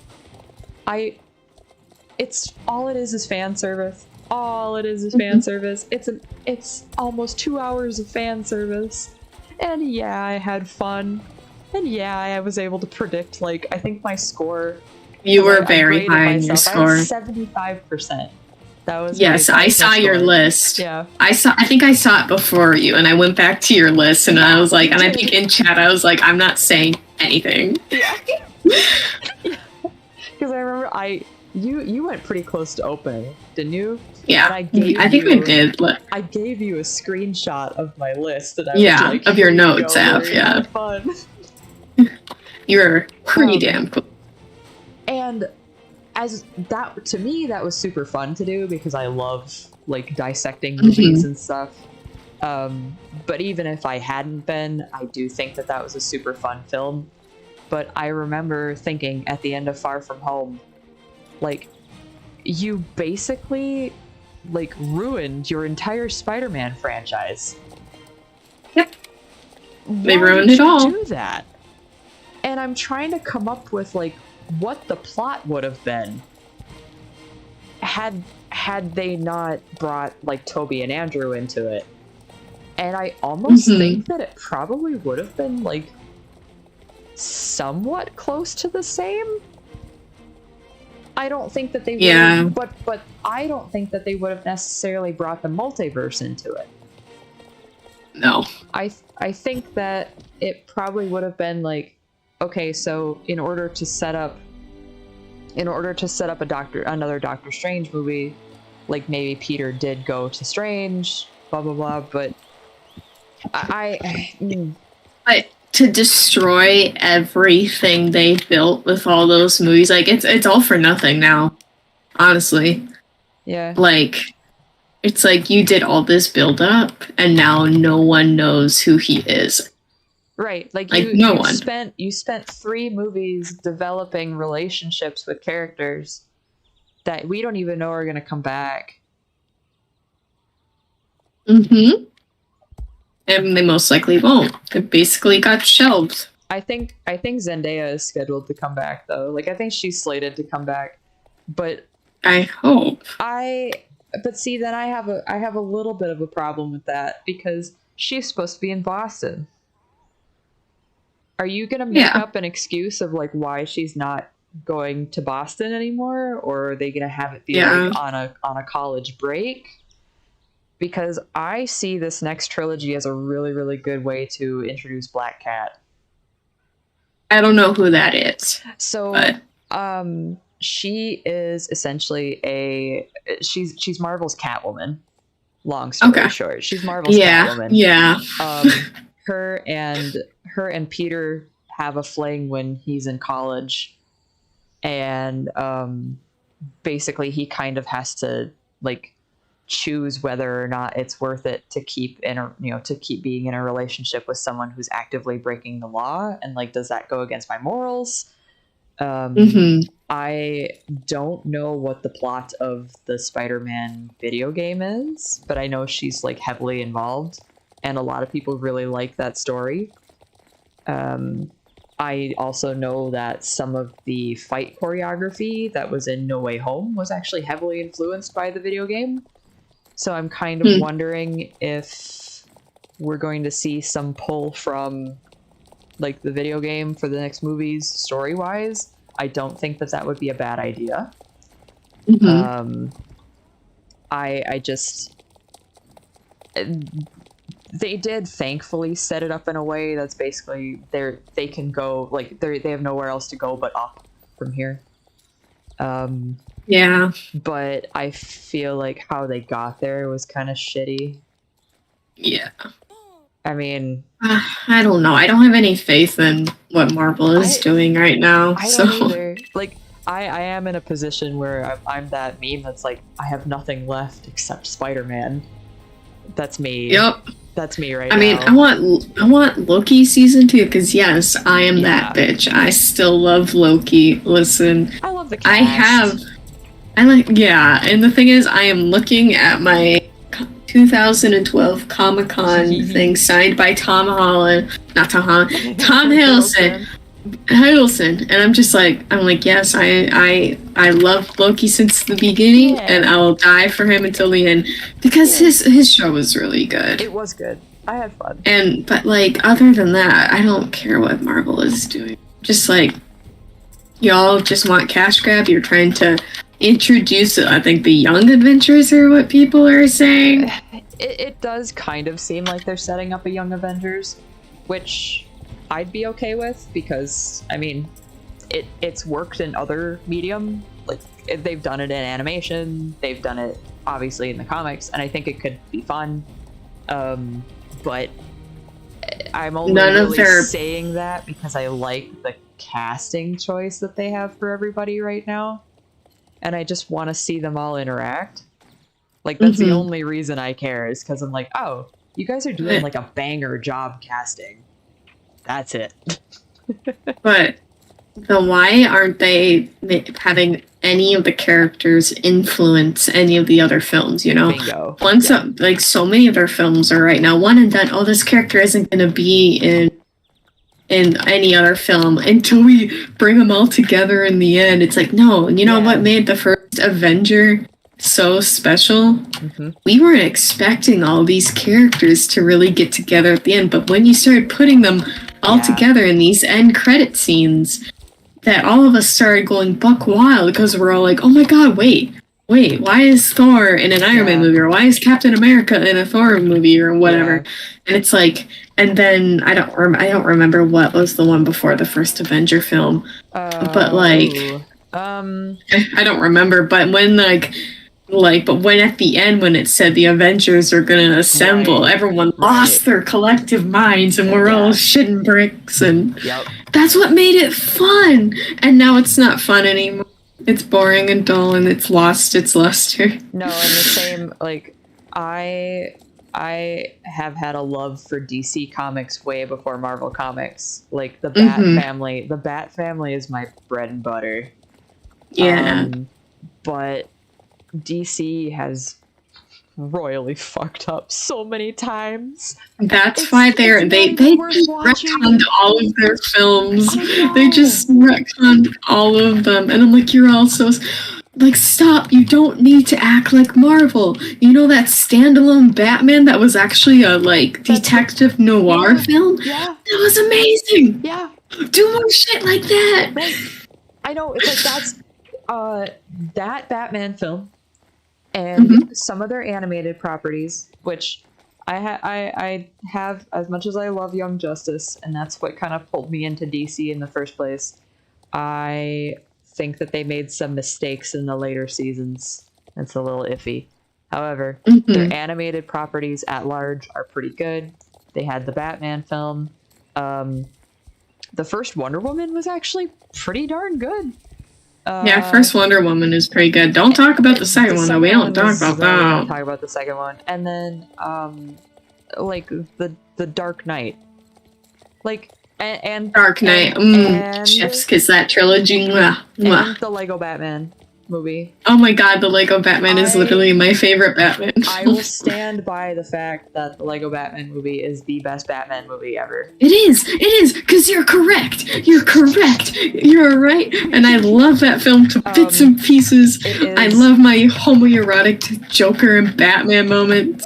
it's all it is fan service. All it is fan service. It's almost 2 hours of fan service, and I had fun, and I was able to predict. Like, I think my score. You were very high in your score. 75%. That was I saw your list. Yeah. I think I saw it before you, and I went back to your list, and I was like, and I think in chat I was like, I'm not saying anything. Yeah. Because I remember you went pretty close to opening, didn't you? Yeah. I think we did. I gave you a screenshot of my list, and I was like, of your notes app. Yeah. Fun. You're pretty damn cool. And as that, to me, that was super fun to do because I love like dissecting movies and stuff. But even if I hadn't been, I do think that was a super fun film. But I remember thinking at the end of Far From Home, like, you basically like ruined your entire Spider-Man franchise. Yep. They ruined it all. Do that. And I'm trying to come up with like what the plot would have been had they not brought like Toby and Andrew into it. And I almost Mhm. think that it probably would have been like somewhat close to the same. I don't think that they would Yeah. have, but I don't think that they would have necessarily brought the multiverse into it. No. I think that it probably would have been like, okay, so in order to set up another Doctor Strange movie, like maybe Peter did go to Strange, blah blah blah, but But to destroy everything they built with all those movies, like it's all for nothing now. Honestly. yeah. Like it's like you did all this build up and now no one knows who he is. Right, like no one. You spent 3 movies developing relationships with characters that we don't even know are going to come back. Mm-hmm. And they most likely won't. They basically got shelved. I think Zendaya is scheduled to come back though. Like I think she's slated to come back, but I hope. but see, then I have a little bit of a problem with that because she's supposed to be in Boston. Are you gonna make up an excuse of like why she's not going to Boston anymore, or are they gonna have it be like on a college break? Because I see this next trilogy as a really, really good way to introduce Black Cat. I don't know who that is. So, she is essentially she's Marvel's Catwoman. Long story short, she's Marvel's Catwoman. Yeah. Her and Peter have a fling when he's in college, and basically he kind of has to like choose whether or not it's worth it to keep being in a relationship with someone who's actively breaking the law, and like, does that go against my morals? I don't know what the plot of the Spider-Man video game is, but I know she's like heavily involved, and a lot of people really like that story. I also know that some of the fight choreography that was in No Way Home was actually heavily influenced by the video game. So I'm kind of wondering if we're going to see some pull from like the video game for the next movies story-wise. I don't think that would be a bad idea. I just... They did thankfully set it up in a way that's basically they can go, like, they have nowhere else to go but up from here. Yeah. But I feel like how they got there was kind of shitty. Yeah. I mean... I don't know. I don't have any faith in what Marvel is doing right now. I don't either. Like, I am in a position where I'm that meme that's like, I have nothing left except Spider-Man. That's me. Yep. That's me right now. I mean, I want Loki season 2 because yes, I am that bitch. I still love Loki. Listen, I love the cast. And the thing is, I am looking at my 2012 Comic-Con thing signed by Tom Hiddleston, and I'm just like, yes, I love Loki since the beginning, and I will die for him until the end because his show was really good. It was good. I had fun. But like, other than that, I don't care what Marvel is doing. Just like, y'all just want cash grab. You're trying to introduce, I think, the Young Avengers are what people are saying. It does kind of seem like they're setting up a Young Avengers, which I'd be okay with because, I mean, it's worked in other medium. Like, they've done it in animation, they've done it obviously in the comics, and I think it could be fun. But I'm only saying that because I like the casting choice that they have for everybody right now, and I just want to see them all interact. Like, that's the only reason I care, is because I'm like, oh, you guys are doing like a banger job casting. That's it. But then why aren't they having any of the characters influence any of the other films, you know? Bingo. Like, so many of their films are right now one and done. Oh, this character isn't going to be in any other film until we bring them all together in the end. It's like, no, you know what made the first Avenger so special. Mm-hmm. We weren't expecting all these characters to really get together at the end, but when you started putting them all together in these end credit scenes, that all of us started going buck wild because we're all like, oh my god, wait, why is Thor in an Iron Man movie, or why is Captain America in a Thor movie, or whatever? And it's like, and then I don't remember what was the one before the first Avenger film, but like, I don't remember. But when but when at the end when it said the Avengers are gonna assemble, everyone lost their collective minds, and we're all shitting bricks, and that's what made it fun. And now it's not fun anymore. It's boring and dull, and it's lost its luster. No, and the same, like, I have had a love for DC Comics way before Marvel Comics. Like, the Bat family. The Bat family is my bread and butter. Yeah. But DC has royally fucked up so many times. That's why they retconned all of their films. They just retconned all of them, and I'm like, you're all so like, stop! You don't need to act like Marvel. You know that standalone Batman that was actually a detective noir film? Yeah, that was amazing. Yeah, do more shit like that. Like, I know, it's like that's that Batman film. And some of their animated properties, which I have, as much as I love Young Justice, and that's what kind of pulled me into DC in the first place, I think that they made some mistakes in the later seasons. It's a little iffy. However, their animated properties at large are pretty good. They had the Batman film. The first Wonder Woman was actually pretty darn good. First Wonder Woman is pretty good. Don't talk about the second one, though. We don't talk about that. Don't talk about the second one. And then, like, the Dark Knight. Like, and Dark Knight. Chef's kiss, that trilogy. Mwah, mwah. And the Lego Batman movie. Oh my god, the Lego Batman is literally my favorite Batman. I will stand by the fact that the Lego Batman movie is the best Batman movie ever. It is, because you're correct. You're right. And I love that film to bits and pieces. I love my homoerotic Joker and Batman moment.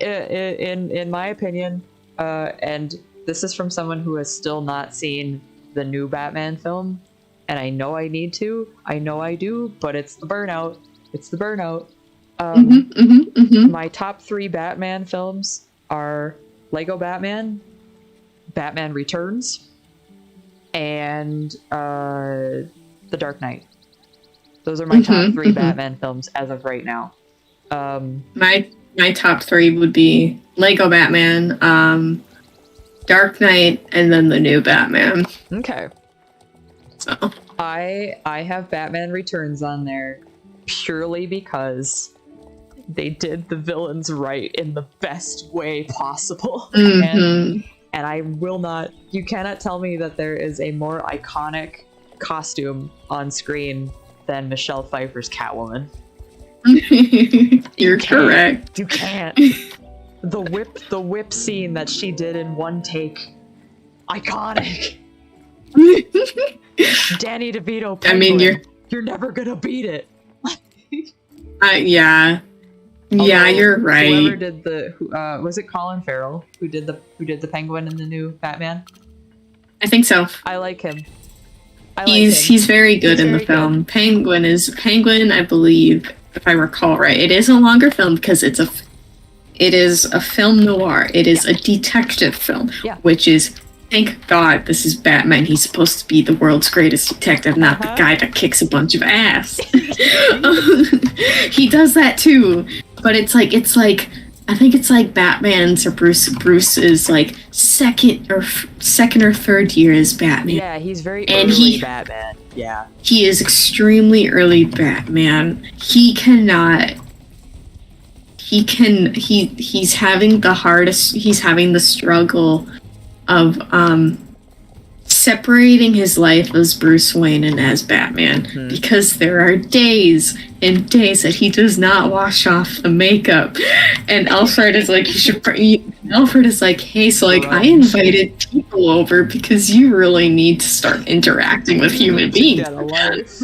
In my opinion, and this is from someone who has still not seen the new Batman film, and I know I need to. I know I do, but it's the burnout. My top 3 Batman films are Lego Batman, Batman Returns, and The Dark Knight. Those are my top 3 Batman films as of right now. My top 3 would be Lego Batman, Dark Knight, and then the new Batman. Okay. So I have Batman Returns on there purely because they did the villains right in the best way possible. And I will not, you cannot tell me that there is a more iconic costume on screen than Michelle Pfeiffer's Catwoman. You're correct. You can't. The whip scene that she did in one take. Iconic. Danny DeVito Penguin. I mean, you're never gonna beat it. Yeah. Yeah, you're right. Whoever did was it Colin Farrell who did the Penguin in the new Batman? I think so. I like him. He's very good in the film. Penguin, I believe, if I recall right. It is a longer film because it is a film noir. It is a detective film, which is, thank God this is Batman. He's supposed to be the world's greatest detective, not the guy that kicks a bunch of ass. He does that too, but it's like I think it's like Batman's or Bruce's like second or third year as Batman. Yeah, he's very early Batman. Yeah, he is extremely early Batman. He's having the struggle of separating his life as Bruce Wayne and as Batman, because there are days and days that he does not wash off the makeup, and Alfred is like, hey, so like I invited people over because you really need to start interacting with human beings.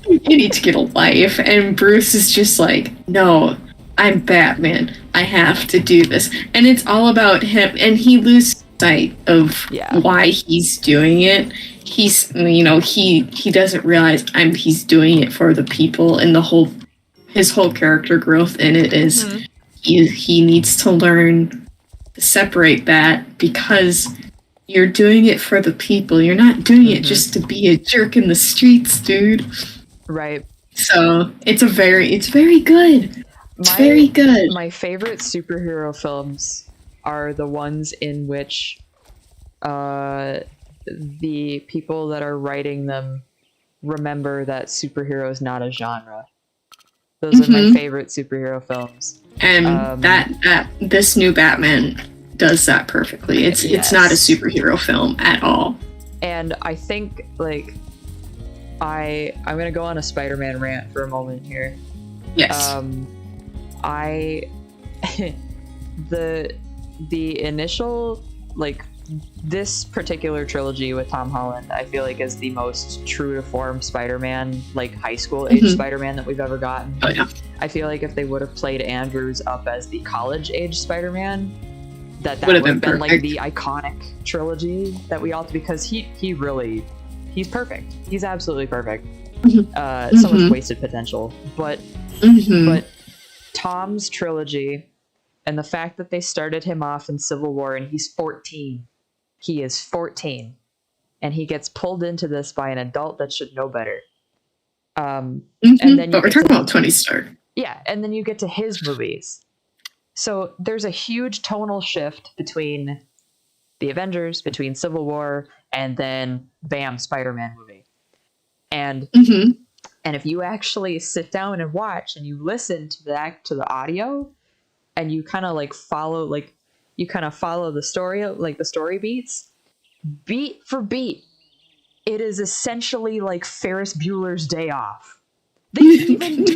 You need to get a life. And Bruce is just like, no, I'm Batman. I have to do this. And it's all about him. And he loses sight of why he's doing it. He's, he doesn't realize he's doing it for the people, and his whole character growth in it is he needs to learn to separate that, because you're doing it for the people. You're not doing it just to be a jerk in the streets, dude. Right. So it's very good. It's very good. My favorite superhero films are the ones in which the people that are writing them remember that superhero is not a genre. Those are my favorite superhero films. And this new Batman does that perfectly. It's not a superhero film at all. And I think, like, I'm gonna go on a Spider-Man rant for a moment here. Yes. The initial, like, this particular trilogy with Tom Holland, I feel like is the most true to form Spider-Man, like high school age Spider-Man that we've ever gotten. Oh yeah. I feel like if they would have played Andrews up as the college age Spider-Man, that would have been like the iconic trilogy that we all, because he's perfect. He's absolutely perfect. So much wasted potential, but Tom's trilogy, and the fact that they started him off in Civil War and he's 14. He is 14, and he gets pulled into this by an adult that should know better. And then but we're talking about Tony Stark. Yeah, and then you get to his movies. So there's a huge tonal shift between the Avengers, between Civil War, and then bam, Spider-Man movie. And if you actually sit down and watch and you listen to the audio, and you kind of like follow the story, like the story beats, beat for beat, it is essentially like Ferris Bueller's Day Off. They even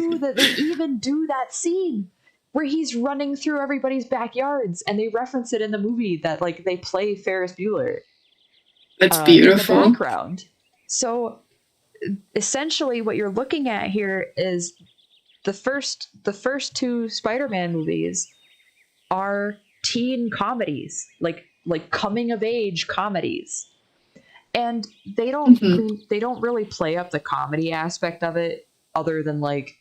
do that scene where he's running through everybody's backyards, and they reference it in the movie that, like, they play Ferris Bueller. That's beautiful. In the background. So essentially what you're looking at here is the first two Spider-Man movies are teen comedies, like coming of age comedies. And they don't really play up the comedy aspect of it, other than, like,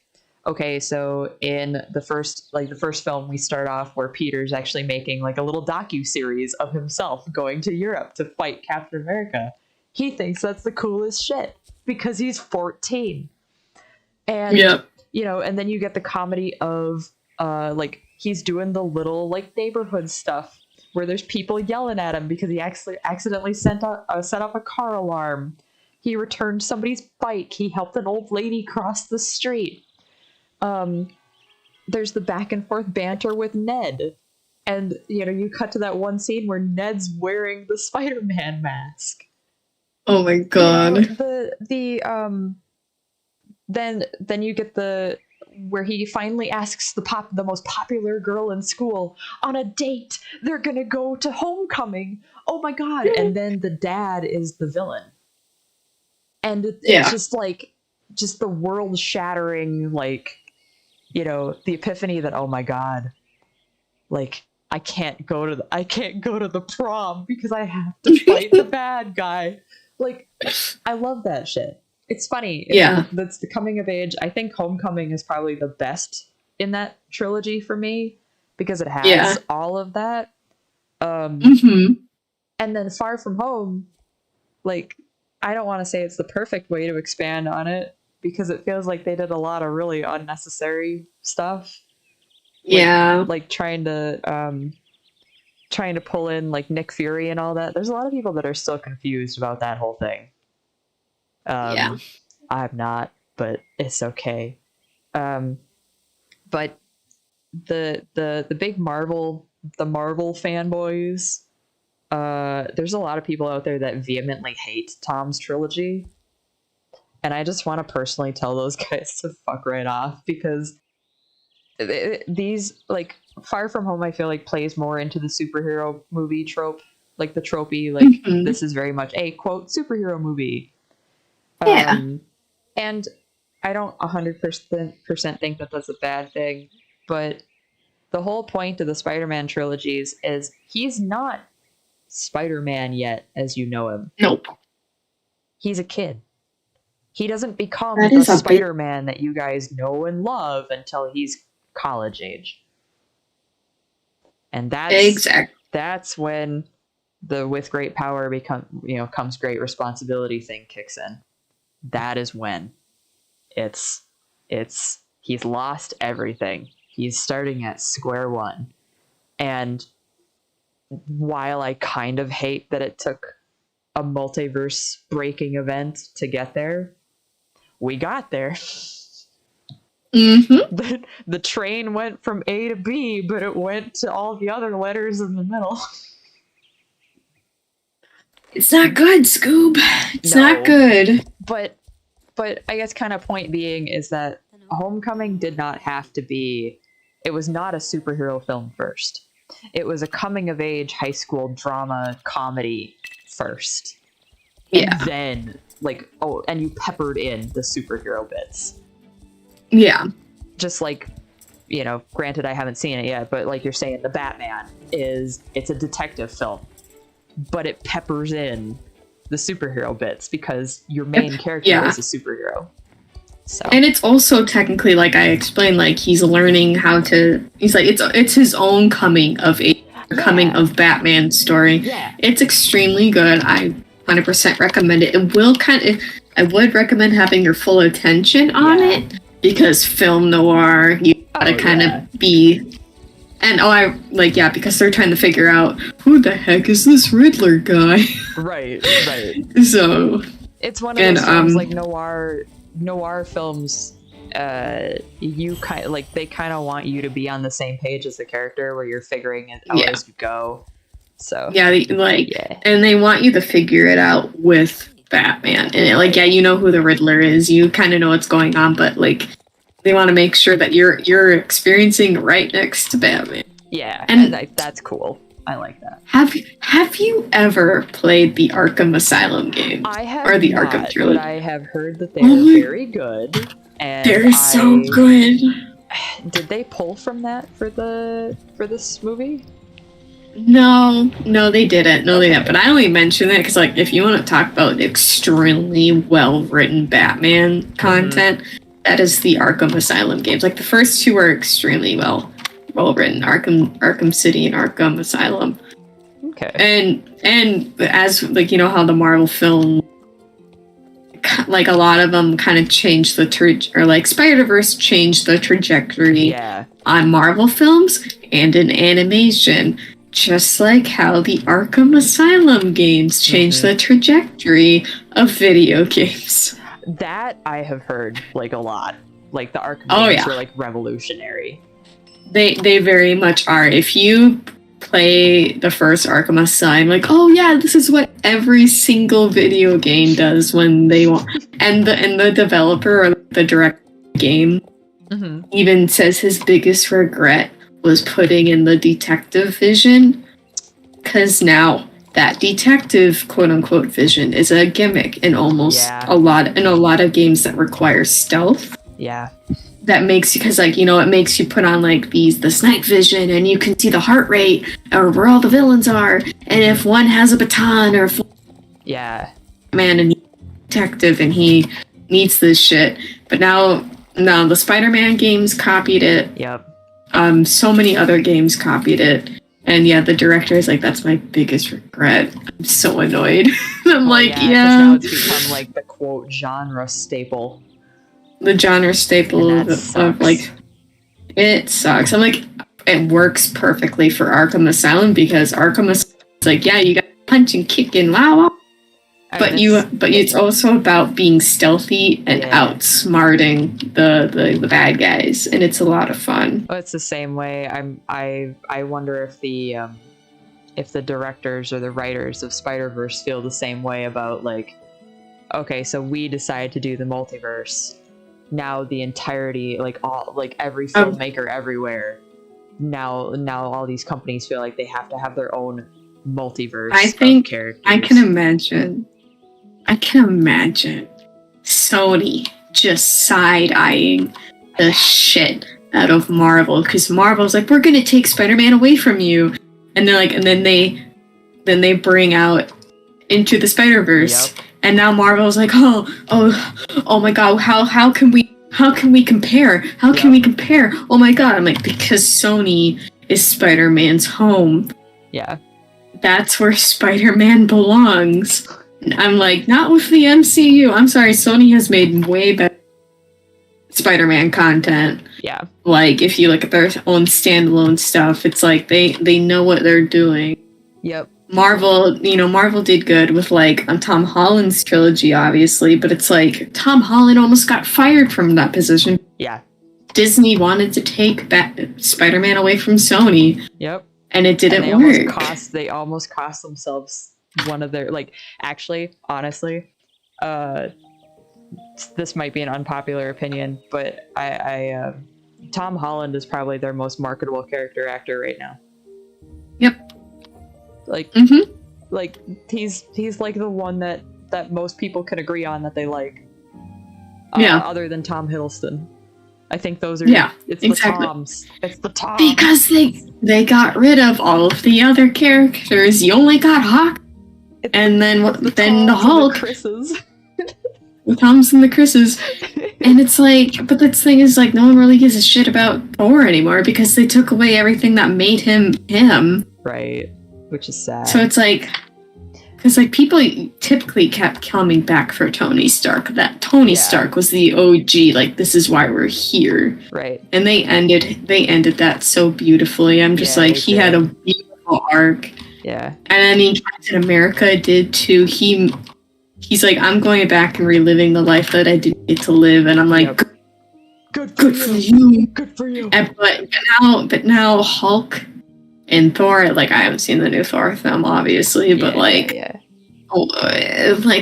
okay, so in the first film, we start off where Peter's actually making like a little docu-series of himself going to Europe to fight Captain America. He thinks that's the coolest shit because he's 14. And and then you get the comedy of like he's doing the little like neighborhood stuff where there's people yelling at him because he accidentally set up a car alarm. He returned somebody's bike. He helped an old lady cross the street. There's the back and forth banter with Ned. And, you cut to that one scene where Ned's wearing the Spider-Man mask. Oh my god. Then you get where he finally asks the most popular girl in school on a date. They're gonna go to homecoming. Oh my god. And then the dad is the villain. And it's just the world shattering, like, the epiphany that, oh my god, like, I can't go to the prom because I have to fight the bad guy. Like, I love that shit. It's funny. That's the coming of age. I think Homecoming is probably the best in that trilogy for me because it has all of that. And then Far From Home, like, I don't want to say it's the perfect way to expand on it because it feels like they did a lot of really unnecessary stuff. Like trying to pull in like Nick Fury and all that. There's a lot of people that are still confused about that whole thing. I'm not, but it's okay. But the big Marvel fanboys, there's a lot of people out there that vehemently hate Tom's trilogy. And I just want to personally tell those guys to fuck right off because these, like, Far From Home, I feel like plays more into the superhero movie trope, like the tropey, like, this is very much a, quote, superhero movie. And I don't 100% think that that's a bad thing, but the whole point of the Spider-Man trilogies is he's not Spider-Man yet as you know him. Nope. He's a kid. He doesn't become That the is a big- Spider-Man that you guys know and love until he's college age. And Exactly. that's when the with great power comes great responsibility thing kicks in. That is when it's he's lost everything. He's starting at square one. And while I kind of hate that it took a multiverse breaking event to get there, we got there. Mm-hmm. The train went from A to B, but it went to all the other letters in the middle. It's not good, Scoob. It's No. not good. But I guess kind of point being is that Homecoming did not have to be, it was not a superhero film first. It was a coming of age high school drama comedy first. Yeah. And then and you peppered in the superhero bits. Yeah. Just like, granted I haven't seen it yet, but like you're saying, the Batman it's a detective film, but it peppers in the superhero bits because your main character is a superhero. So. And it's also technically, like I explained, like he's learning how to. He's like it's his own coming of age, coming of Batman story. Yeah. It's extremely good. I 100% recommend it. It will I would recommend having your full attention on it because film noir, you gotta kind of be. And because they're trying to figure out who the heck is this Riddler guy. Right. So it's one of those films like noir films. You kind of they kind of want you to be on the same page as the character, where you're figuring it out as you go. So and they want you to figure it out with Batman, and you know who the Riddler is, you kind of know what's going on, but they want to make sure that you're experiencing right next to Batman. Yeah, and that's cool. I like that. Have you ever played the Arkham Asylum game? I have or the not, Arkham trilogy. But I have heard that they are very good. And they're so good. Did they pull from that for this movie? No, they didn't. They didn't. But I only mention that because, if you want to talk about extremely well-written Batman content, that is the Arkham Asylum games. The first two are extremely well-written. Arkham City and Arkham Asylum. Okay. And as how the Marvel film, a lot of them kind of changed the Spider-Verse changed the trajectory on Marvel films and in animation. Just like how the Arkham Asylum games changed the trajectory of video games. That I have heard a lot. The Arkham games were revolutionary. They very much are. If you play the first Arkham Asylum, this is what every single video game does when they want. And the developer or the director of the game even says his biggest regret was putting in the detective vision, because now that detective quote-unquote vision is a gimmick in a lot of games that require stealth. Yeah. That makes you, because it makes you put on this night vision, and you can see the heart rate or where all the villains are, and if one has a baton or if man and detective and he needs this shit. But now the Spider-Man games copied it. Yep. So many other games copied it. And the director is that's my biggest regret. I'm so annoyed. I'm now it's become the quote genre staple. The genre staple of it sucks. I'm it works perfectly for Arkham Asylum because Arkham Asylum you got punch and kick and wow. But it's also about being stealthy and outsmarting the bad guys, and it's a lot of fun. Well, it's the same way. I wonder if the directors or the writers of Spider-Verse feel the same way about okay, so we decided to do the multiverse. Now the entirety, every filmmaker everywhere. Now all these companies feel like they have to have their own multiverse. I think characters. I can imagine Sony just side-eyeing the shit out of Marvel, because Marvel's like, we're gonna take Spider-Man away from you, and they're like, and then they bring out Into the Spider-Verse, and now Marvel's like, oh my god, how can we compare? How can we compare? Oh my god, I'm like, because Sony is Spider-Man's home. Yeah. That's where Spider-Man belongs. And I'm like, not with the MCU. I'm sorry, Sony has made way better Spider-Man content. Yeah. Like, if you look at their own standalone stuff, it's like they know what they're doing. Yep. Marvel did good with, like, Tom Holland's trilogy, obviously, but it's like, Tom Holland almost got fired from that position. Yeah. Disney wanted to take Spider-Man away from Sony. Yep. And it didn't work. They almost cost themselves one of their, like, actually, honestly, this might be an unpopular opinion, but I Tom Holland is probably their most marketable character actor right now. Yep. Like, like he's like the one that most people can agree on that they like. Other than Tom Hiddleston. I think those are it's exactly. The Toms. It's the Toms. Because they got rid of all of the other characters. You only got Hawk, and then the Hulk. The Toms and the Chris's. And it's like, but the thing is, like, no one really gives a shit about Thor anymore because they took away everything that made him him. Right. Which is sad. So it's like, because, like, people typically kept coming back for Tony Stark. That Tony Stark was the OG. Like, this is why we're here. Right. And they ended that so beautifully. I'm just like, he had a beautiful arc. Yeah. And I mean, Captain America did too. He's like, I'm going back and reliving the life that I didn't get to live. And I'm like, good for you. Good for you. But now Hulk and Thor, like, I haven't seen the new Thor film, obviously, but like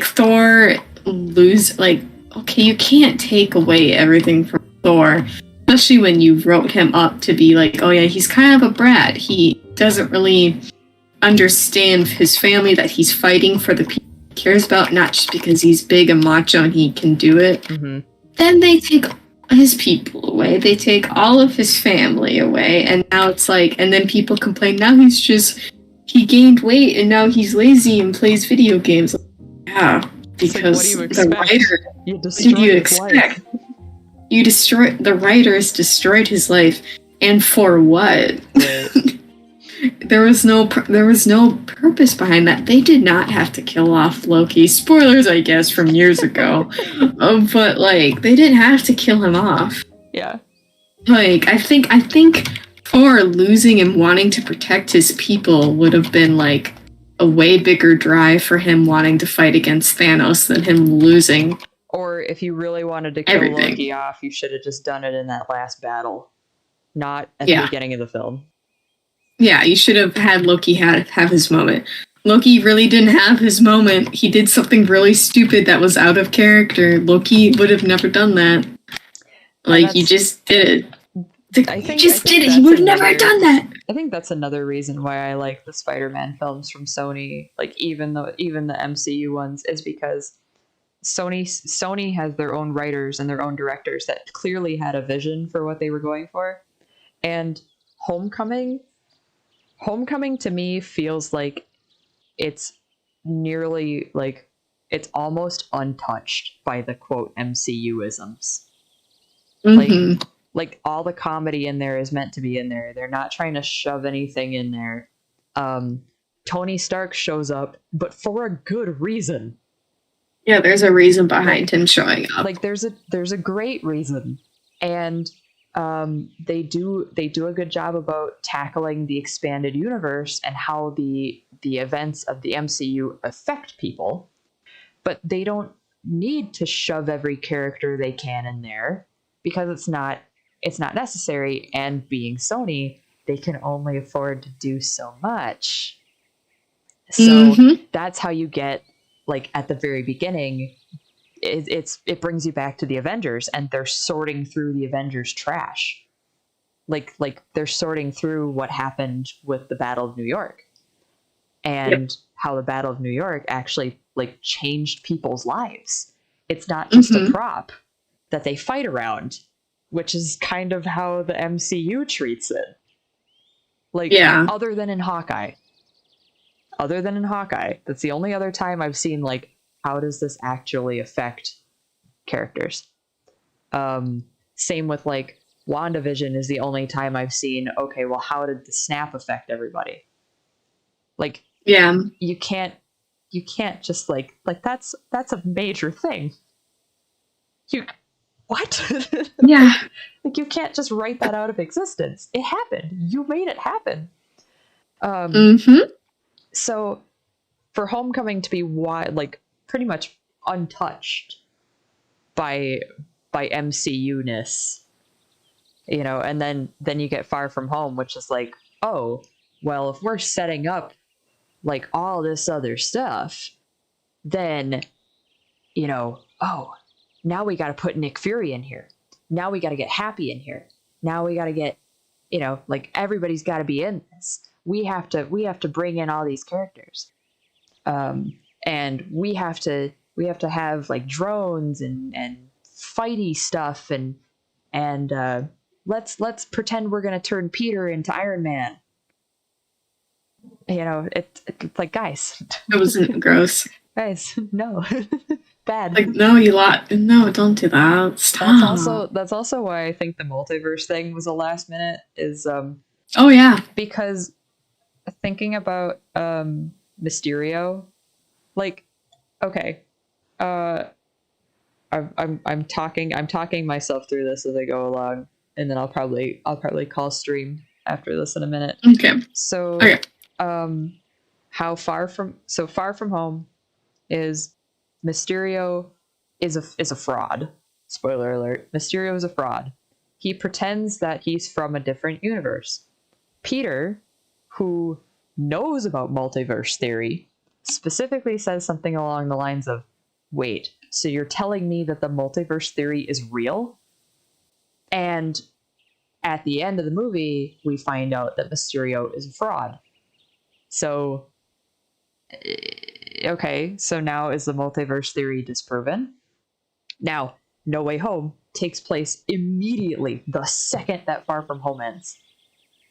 Thor okay, you can't take away everything from Thor, especially when you wrote him up to be like, oh yeah, he's kind of a brat. He doesn't really understand his family, that he's fighting for the people he cares about, not just because he's big and macho and he can do it. Mm-hmm. Then they take his people away, they take all of his family away, and now it's like, and then people complain, now he gained weight and now he's lazy and plays video games. Yeah, because like, the writer, what do you expect? The writers destroyed his life, and for what? Right. There was no purpose behind that. They did not have to kill off Loki. Spoilers, I guess, from years ago. But like, they didn't have to kill him off. Yeah. Like, I think Thor losing and wanting to protect his people would have been like a way bigger drive for him wanting to fight against Thanos than him losing. Or if you really wanted to kill Loki off, you should have just done it in that last battle, not at the beginning of the film. Yeah, you should have had Loki have his moment. Loki really didn't have his moment. He did something really stupid that was out of character. Loki would have never done that. Like, he just did it. He would have never done that. I think that's another reason why I like the Spider-Man films from Sony, like even the MCU ones, is because Sony has their own writers and their own directors that clearly had a vision for what they were going for. And Homecoming to me feels like it's nearly, like, it's almost untouched by the quote MCU-isms. Mm-hmm. Like all the comedy in there is meant to be in there. They're not trying to shove anything in there. Tony Stark shows up, but for a good reason. Yeah, there's a reason behind him showing up. Like, there's a great reason. And they do a good job about tackling the expanded universe and how the events of the MCU affect people, but they don't need to shove every character they can in there because it's not necessary. And being Sony, they can only afford to do so much. So that's how you get, like, at the very beginning, it brings you back to the Avengers, and they're sorting through the Avengers trash. Like they're sorting through what happened with the Battle of New York and how the Battle of New York actually, like, changed people's lives. It's not just a prop. that they fight around, which is kind of how the MCU treats it. Like, Yeah. other than in Hawkeye. That's the only other time I've seen, like, how does this actually affect characters? Same with, like, WandaVision is the only time I've seen, okay, well, how did the snap affect everybody? Like, Yeah. you can't just, like that's a major thing. What? Yeah. Like, you can't just write that out of existence. It happened. You made it happen. Mm-hmm. So for Homecoming to be like pretty much untouched by MCU-ness, you know, and then you get Far From Home, which is like, oh, well, if we're setting up like all this other stuff, then, you know, oh, now we got to put Nick Fury in here. Now we got to get Happy in here. Now we got to get, you know, like, everybody's got to be in this. We have to bring in all these characters, and we have to have like drones and fighty stuff, and let's pretend we're gonna turn Peter into Iron Man. You know, it's like, guys, That wasn't gross. guys, no, bad. Like, no, no, don't do that. Stop. That's also why I think the multiverse thing was a last minute, is Oh yeah. because thinking about Mysterio, like, okay, I'm talking myself through this as I go along, and then I'll probably call stream after this in a minute. Okay. So Okay. Far From Home is Mysterio is a fraud. Spoiler alert. Mysterio is a fraud. He pretends that he's from a different universe. Peter, who knows about multiverse theory, specifically says something along the lines of, wait, so you're telling me that the multiverse theory is real? And at the end of the movie, we find out that Mysterio is a fraud. So, okay, so now is the multiverse theory disproven? Now, No Way Home takes place immediately the second that Far From Home ends.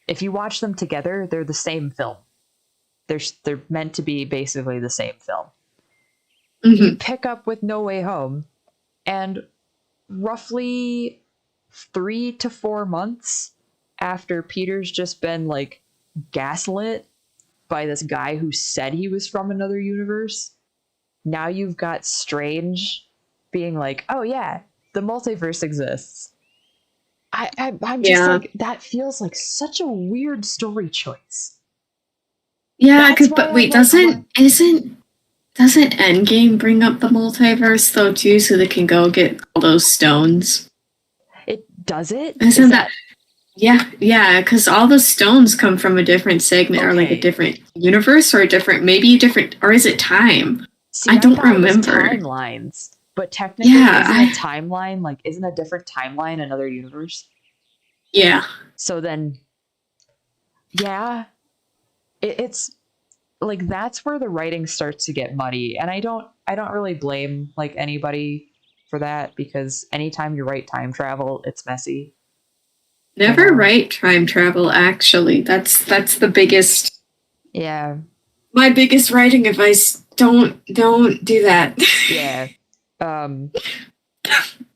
If you watch them together, they're the same film. They're meant to be basically the same film. Mm-hmm. You pick up with No Way Home, and roughly 3 to 4 months after Peter's just been, like, gaslit by this guy who said he was from another universe, now you've got Strange being like, oh yeah, the multiverse exists. I'm just like, that feels like such a weird story choice. Yeah, but wait, doesn't Endgame bring up the multiverse though too, so they can go get all those stones? It does it? Isn't that? Yeah, because all the stones come from a different segment, or like a different universe, or or is it time? See, I don't remember. Timelines, but technically, isn't a timeline, like, isn't a different timeline another universe? Yeah. So then, yeah, it's like, that's where the writing starts to get muddy, and I don't really blame, like, anybody for that, because anytime you write time travel, it's messy. Never write time travel, actually. That's the biggest. Yeah. My biggest writing advice: don't do that. Yeah.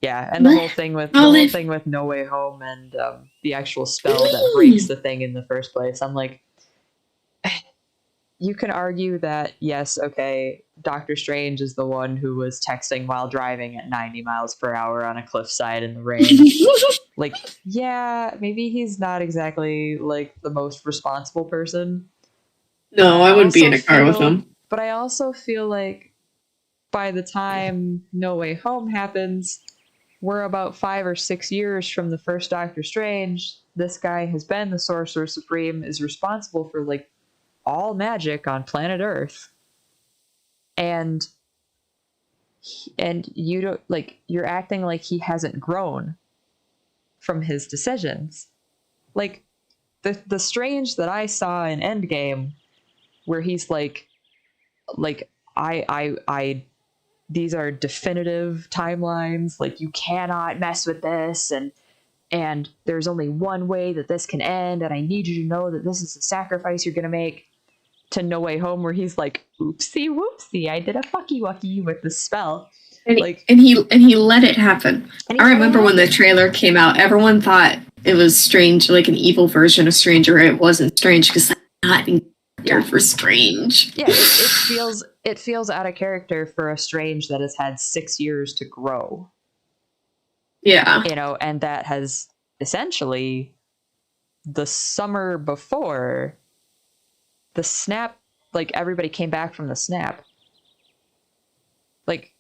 Yeah, and the whole thing with No Way Home and the actual spell that breaks the thing in the first place. I'm like, you can argue that, yes, okay, Doctor Strange is the one who was texting while driving at 90 miles per hour on a cliffside in the rain. Like, yeah, maybe he's not exactly, like, the most responsible person. No, I wouldn't be in a car with him. But I also feel like by the time No Way Home happens, we're about 5 or 6 years from the first Doctor Strange. This guy has been the Sorcerer Supreme, is responsible for, like, all magic on planet Earth, and you don't, like, you're acting like he hasn't grown from his decisions. Like, the Strange that I saw in Endgame, where he's like I these are definitive timelines. Like, you cannot mess with this, and there's only one way that this can end, and I need you to know that this is the sacrifice you're gonna make. To No Way Home, where he's like, oopsie whoopsie, I did a fucky wucky with the spell. And Like, he let it happen. I remember when the trailer came out, everyone thought it was Strange, like an evil version of Strange, or it wasn't Strange because that's not in character for Strange. Yeah, it feels out of character for a Strange that has had 6 years to grow. Yeah. You know, and that has essentially, the summer before the snap, like, everybody came back from the snap. Like,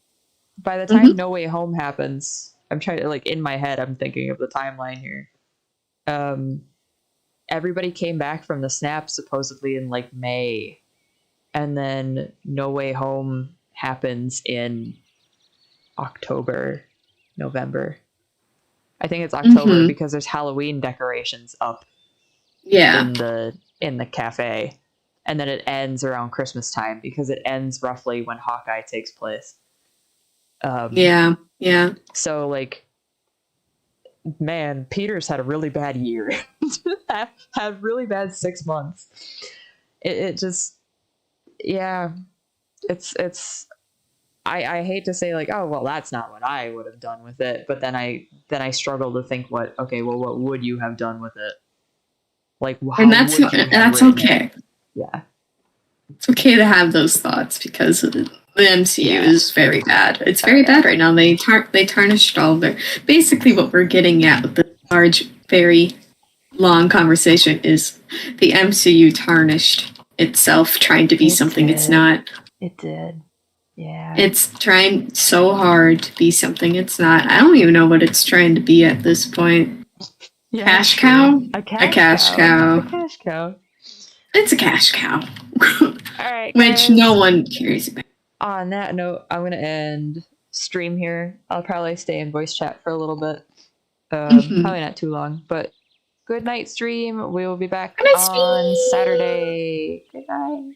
by the time No Way Home happens, I'm trying to, like, in my head, I'm thinking of the timeline here. Everybody came back from the snap supposedly in, like, May. And then No Way Home happens in October, November. I think it's October because there's Halloween decorations up in the cafe. And then it ends around Christmas time because it ends roughly when Hawkeye takes place. Yeah. So, like, man, Peter's had a really bad year. Had really bad 6 months. It just, yeah, it's. I hate to say, like, oh well, that's not what I would have done with it, but then I struggle to think what would you have done with it? Like, how and that's okay. It? Yeah, it's okay to have those thoughts because the MCU is very bad. It's very bad right now. They tarnished all their. Basically, what we're getting at with the large, very long conversation is the MCU tarnished itself, trying to be something it's not. It did. Yeah. It's trying so hard to be something it's not. I don't even know what it's trying to be at this point. Yeah, cash cow? A cash cow. It's a cash cow. All right. Which no one cares about. On that note, I'm going to end stream here. I'll probably stay in voice chat for a little bit. Probably not too long, but good night stream. We will be back on Saturday. Good night.